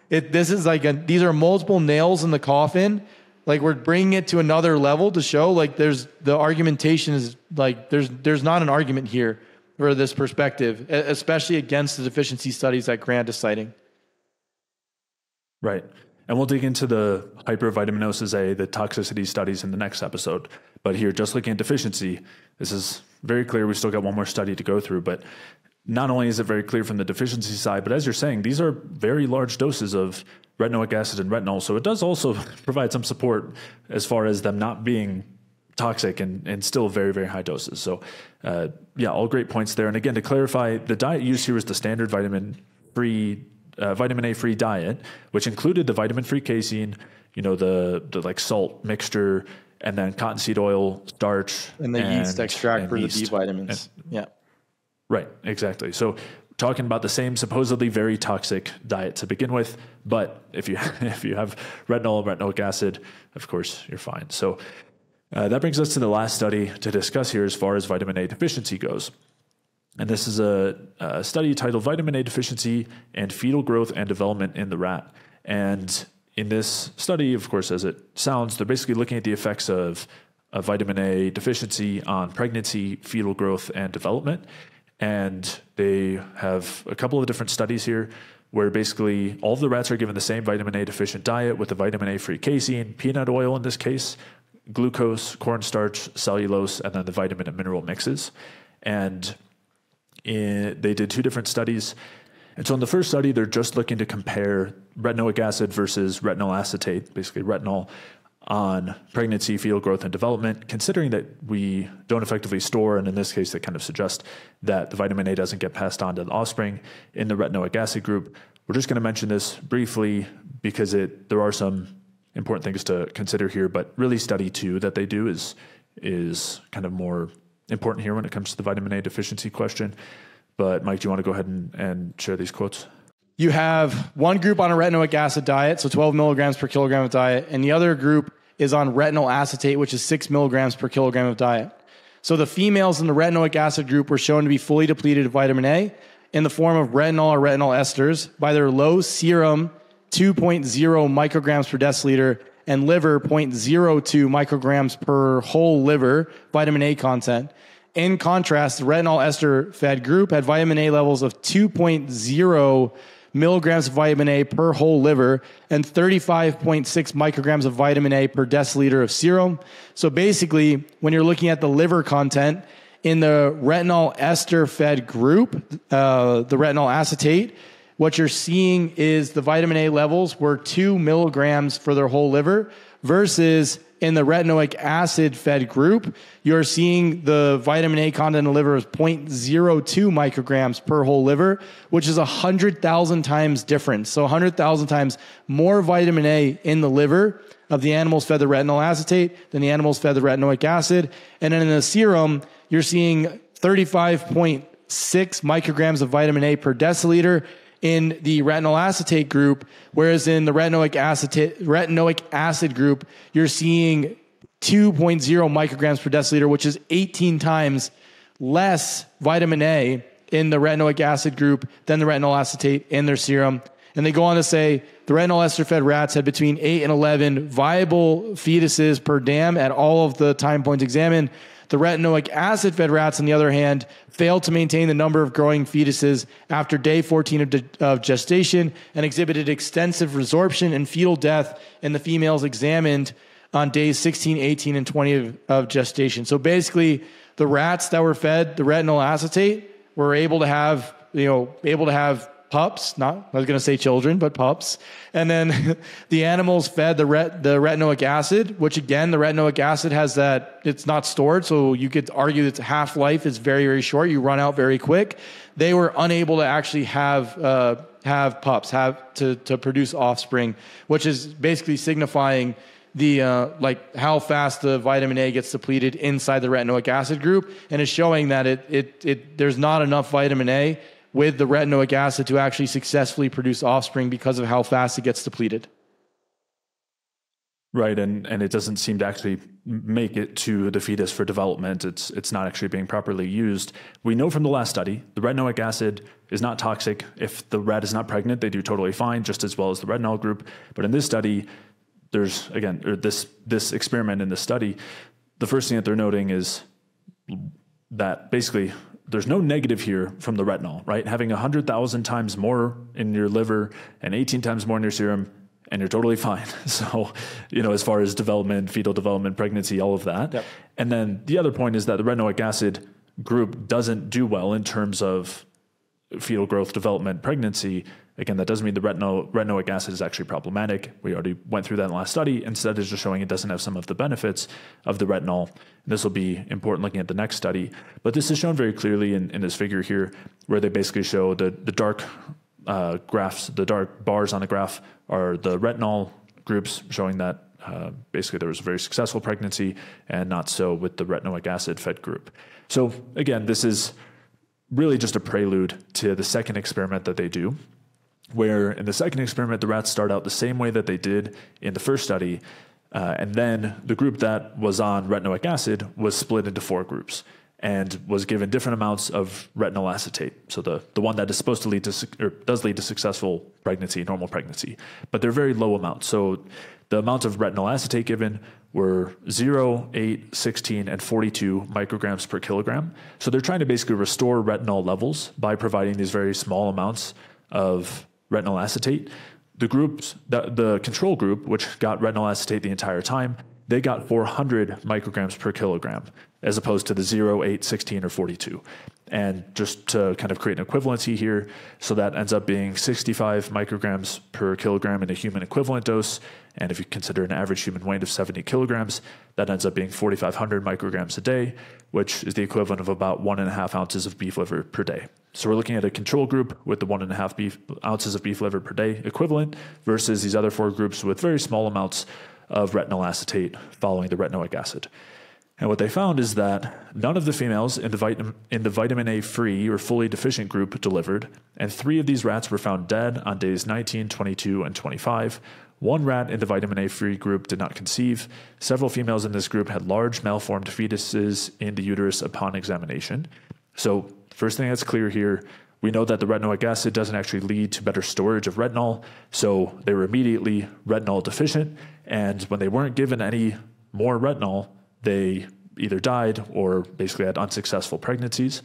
these are multiple nails in the coffin. Like we're bringing it to another level to show like the argumentation is like, there's not an argument here for this perspective, especially against the deficiency studies that Grant is citing. Right. And we'll dig into the hypervitaminosis A, the toxicity studies in the next episode. But here, just looking at deficiency, this is very clear. We still got one more study to go through, but not only is it very clear from the deficiency side, but as you're saying, these are very large doses of retinoic acid and retinol. So it does also provide some support as far as them not being toxic and still very, very high doses. So all great points there. And again, to clarify, the diet used here is the standard vitamin A free diet, which included the vitamin free casein, the like salt mixture, and then cottonseed oil, starch, and the yeast extract for the B vitamins. Right, exactly. So talking about the same supposedly very toxic diet to begin with, but if you have retinoic acid, of course you're fine. So that brings us to the last study to discuss here as far as vitamin A deficiency goes. And this is a study titled Vitamin A Deficiency and Fetal Growth and Development in the Rat. And in this study, of course, as it sounds, they're basically looking at the effects of vitamin A deficiency on pregnancy, fetal growth, and development. And they have a couple of different studies here where basically all of the rats are given the same vitamin A deficient diet with the vitamin A free casein, peanut oil in this case, glucose, cornstarch, cellulose, and then the vitamin and mineral mixes. And they did two different studies. And so in the first study, they're just looking to compare retinoic acid versus retinol acetate, basically retinol, on pregnancy, fetal growth, and development, considering that we don't effectively store, and in this case, that kind of suggests that the vitamin A doesn't get passed on to the offspring in the retinoic acid group. We're just going to mention this briefly because there are some important things to consider here, but really study 2 that they do is kind of more important here when it comes to the vitamin A deficiency question. But Mike, do you want to go ahead and share these quotes? You have one group on a retinoic acid diet, so 12 milligrams per kilogram of diet, and the other group is on retinol acetate, which is 6 milligrams per kilogram of diet. So the females in the retinoic acid group were shown to be fully depleted of vitamin A in the form of retinol or retinol esters by their low serum 2.0 micrograms per deciliter and liver 0.02 micrograms per whole liver vitamin A content. In contrast, the retinol ester fed group had vitamin A levels of 2.0 milligrams of vitamin A per whole liver and 35.6 micrograms of vitamin A per deciliter of serum. So basically, when you're looking at the liver content in the retinol ester fed group, the retinol acetate, what you're seeing is the vitamin A levels were 2 milligrams for their whole liver versus in the retinoic acid fed group, you're seeing the vitamin A content in the liver is 0.02 micrograms per whole liver, which is 100,000 times different. So 100,000 times more vitamin A in the liver of the animals fed the retinol acetate than the animals fed the retinoic acid. And then in the serum, you're seeing 35.6 micrograms of vitamin A per deciliter in the retinol acetate group, whereas in the retinoic acid group, you're seeing 2.0 micrograms per deciliter, which is 18 times less vitamin A in the retinoic acid group than the retinol acetate in their serum. And they go on to say the retinol ester-fed rats had between 8 and 11 viable fetuses per dam at all of the time points examined. The retinoic acid-fed rats, on the other hand, failed to maintain the number of growing fetuses after day 14 of gestation and exhibited extensive resorption and fetal death in the females examined on days 16, 18, and 20 of gestation. So basically, the rats that were fed the retinol acetate were able to have able to have pups, I was going to say children, but pups. And then the animals fed the retinoic acid, which again, the retinoic acid has that, it's not stored. So you could argue that its half-life is very, very short. You run out very quick. They were unable to actually have pups, to produce offspring, which is basically signifying the like how fast the vitamin A gets depleted inside the retinoic acid group, and is showing that there's not enough vitamin A with the retinoic acid to actually successfully produce offspring because of how fast it gets depleted. Right, and it doesn't seem to actually make it to the fetus for development. It's not actually being properly used. We know from the last study, the retinoic acid is not toxic. If the rat is not pregnant, they do totally fine, just as well as the retinol group. But in this study, there's, again, this experiment in this study, the first thing that they're noting is that basically there's no negative here from the retinol, right? Having 100,000 times more in your liver and 18 times more in your serum, and you're totally fine. So, as far as development, fetal development, pregnancy, all of that. Yep. And then the other point is that the retinoic acid group doesn't do well in terms of fetal growth, development, pregnancy. Again, that doesn't mean the retinoic acid is actually problematic. We already went through that in the last study. Instead, it's just showing it doesn't have some of the benefits of the retinol. And this will be important looking at the next study. But this is shown very clearly in this figure here, where they basically show the dark graphs, the dark bars on the graph are the retinol groups, showing that basically there was a very successful pregnancy, and not so with the retinoic acid fed group. So again, this is really just a prelude to the second experiment that they do, where in the second experiment, the rats start out the same way that they did in the first study. And then the group that was on retinoic acid was split into 4 groups and was given different amounts of retinol acetate. So the one that is supposed to lead to, or does lead to successful pregnancy, normal pregnancy, but they're very low amounts. So the amount of retinol acetate given were 0, 8, 16, and 42 micrograms per kilogram. So they're trying to basically restore retinol levels by providing these very small amounts of retinol acetate. The control group, which got retinol acetate the entire time, they got 400 micrograms per kilogram, as opposed to the 0, 8, 16, or 42. And just to kind of create an equivalency here, so that ends up being 65 micrograms per kilogram in a human equivalent dose. And if you consider an average human weight of 70 kilograms, that ends up being 4,500 micrograms a day, which is the equivalent of about 1.5 ounces of beef liver per day. So we're looking at a control group with the 1.5 ounces of beef liver per day equivalent versus these other 4 groups with very small amounts of retinol acetate following the retinoic acid. And what they found is that none of the females in the vitamin A free or fully deficient group delivered, and 3 of these rats were found dead on days 19, 22, and 25. 1 rat in the vitamin A free group did not conceive. Several females in this group had large malformed fetuses in the uterus upon examination. So first thing that's clear here, we know that the retinoic acid doesn't actually lead to better storage of retinol, so they were immediately retinol deficient, and when they weren't given any more retinol, they either died or basically had unsuccessful pregnancies.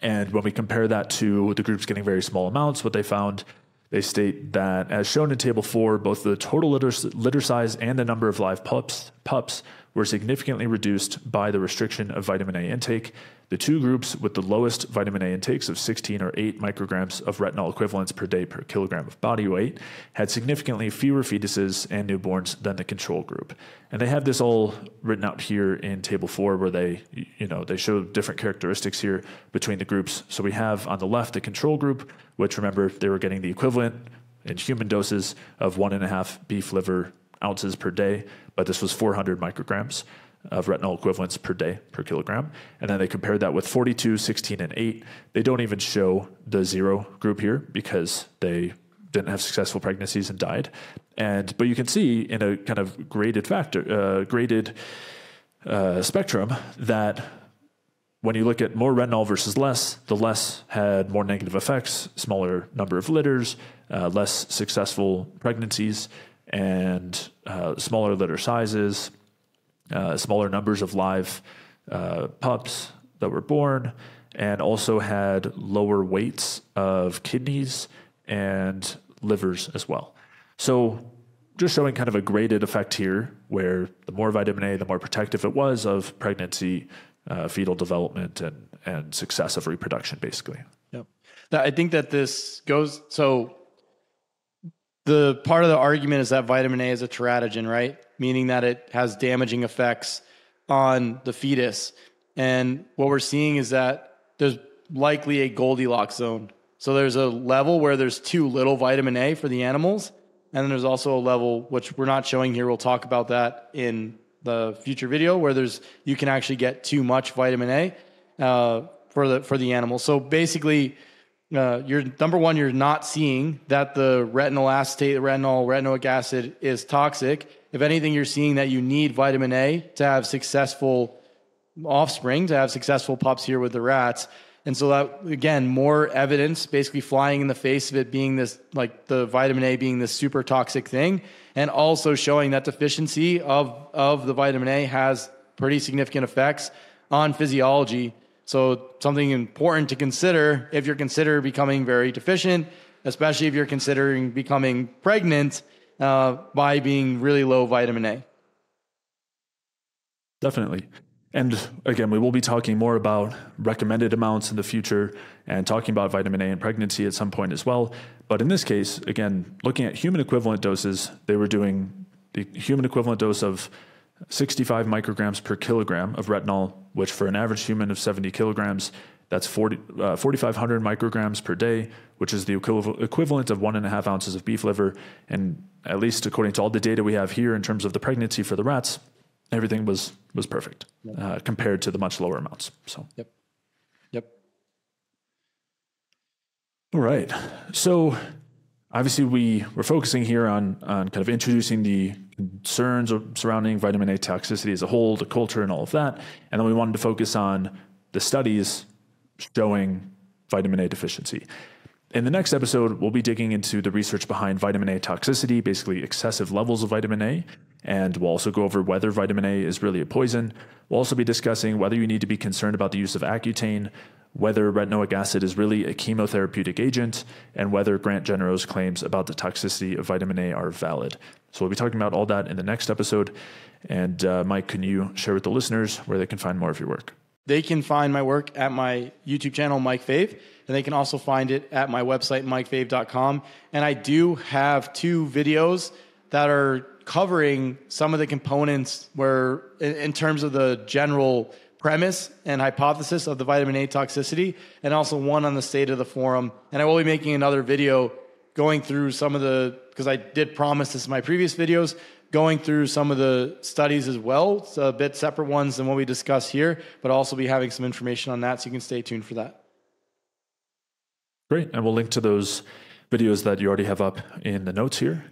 And when we compare that to the groups getting very small amounts, what they found, they state that, as shown in Table 4, both the total litter size and the number of live pups were significantly reduced by the restriction of vitamin A intake. The 2 groups with the lowest vitamin A intakes of 16 or 8 micrograms of retinol equivalents per day per kilogram of body weight had significantly fewer fetuses and newborns than the control group. And they have this all written out here in Table 4, where they show different characteristics here between the groups. So we have on the left the control group, which, remember, they were getting the equivalent in human doses of 1.5 beef liver ounces per day, but this was 400 micrograms of retinol equivalents per day per kilogram. And then they compared that with 42, 16, and 8. They don't even show the 0 group here because they didn't have successful pregnancies and died. But you can see in a kind of graded spectrum that when you look at more retinol versus less, the less had more negative effects, smaller number of litters, less successful pregnancies, and smaller litter sizes, smaller numbers of live pups that were born, and also had lower weights of kidneys and livers as well. So just showing kind of a graded effect here, where the more vitamin A, the more protective it was of pregnancy, fetal development, and success of reproduction, basically. Yep. I think that this goes, so the part of the argument is that vitamin A is a teratogen, right? Meaning that it has damaging effects on the fetus. And what we're seeing is that there's likely a Goldilocks zone. So there's a level where there's too little vitamin A for the animals. And then there's also a level, which we're not showing here. We'll talk about that in the future video, where you can actually get too much vitamin A for the animal. So basically, you're number one, you're not seeing that the retinol acetate, retinoic acid is toxic. If anything, you're seeing that you need vitamin A to have successful offspring, to have successful pups here with the rats. And so that, again, more evidence basically flying in the face of it being this, like the vitamin A being this super toxic thing, and also showing that deficiency of the vitamin A has pretty significant effects on physiology. So something important to consider if you're considering becoming very deficient, especially if you're considering becoming pregnant by being really low vitamin A. Definitely. And again, we will be talking more about recommended amounts in the future and talking about vitamin A in pregnancy at some point as well. But in this case, again, looking at human equivalent doses, they were doing the human equivalent dose of 65 micrograms per kilogram of retinol, which for an average human of 70 kilograms, that's 4,500 micrograms per day, which is the equivalent of 1.5 ounces of beef liver. And at least according to all the data we have here in terms of the pregnancy for the rats, everything was perfect compared to the much lower amounts. So, Yep. All right. So obviously we're focusing here on kind of introducing the concerns surrounding vitamin A toxicity as a whole, the culture and all of that. And then we wanted to focus on the studies showing vitamin A deficiency. In the next episode, we'll be digging into the research behind vitamin A toxicity, basically excessive levels of vitamin A, and we'll also go over whether vitamin A is really a poison. We'll also be discussing whether you need to be concerned about the use of Accutane, whether retinoic acid is really a chemotherapeutic agent, and whether Grant Genero's claims about the toxicity of vitamin A are valid. So we'll be talking about all that in the next episode. And Mike, can you share with the listeners where they can find more of your work? They can find my work at my YouTube channel, Mike Fave, and they can also find it at my website, mikefave.com. And I do have 2 videos that are covering some of the components where, in terms of the general premise and hypothesis of the vitamin A toxicity, and also one on the state of the forum. And I will be making another video going through some of because I did promise this in my previous videos, going through some of the studies as well. It's a bit separate ones than what we discussed here, but also be having some information on that, so you can stay tuned for that. Great. And we'll link to those videos that you already have up in the notes here.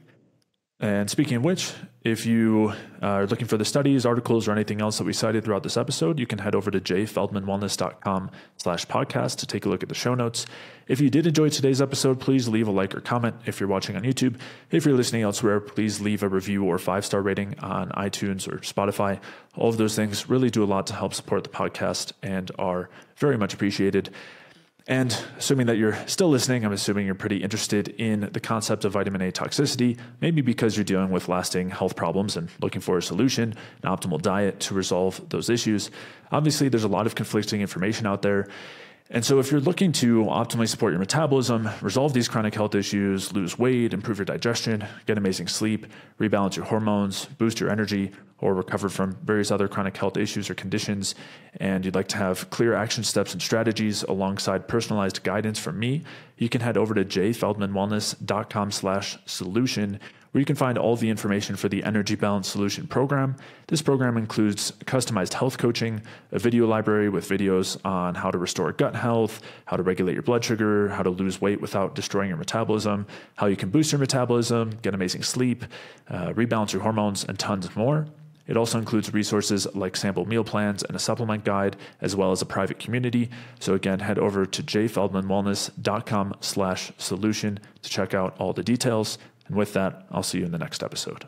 And speaking of which, if you are looking for the studies, articles, or anything else that we cited throughout this episode, you can head over to jayfeldmanwellness.com/podcast to take a look at the show notes. If you did enjoy today's episode, please leave a like or comment if you're watching on YouTube. If you're listening elsewhere, please leave a review or 5-star rating on iTunes or Spotify. All of those things really do a lot to help support the podcast and are very much appreciated. And assuming that you're still listening, I'm assuming you're pretty interested in the concept of vitamin A toxicity, maybe because you're dealing with lasting health problems and looking for a solution, an optimal diet to resolve those issues. Obviously, there's a lot of conflicting information out there. And so if you're looking to optimally support your metabolism, resolve these chronic health issues, lose weight, improve your digestion, get amazing sleep, rebalance your hormones, boost your energy, or recover from various other chronic health issues or conditions, and you'd like to have clear action steps and strategies alongside personalized guidance from me, you can head over to jayfeldmanwellness.com/solution, where you can find all the information for the Energy Balance Solution program. This program includes customized health coaching, a video library with videos on how to restore gut health, how to regulate your blood sugar, how to lose weight without destroying your metabolism, how you can boost your metabolism, get amazing sleep, rebalance your hormones, and tons more. It also includes resources like sample meal plans and a supplement guide, as well as a private community. So again, head over to jayfeldmanwellness.com/solution to check out all the details. And with that, I'll see you in the next episode.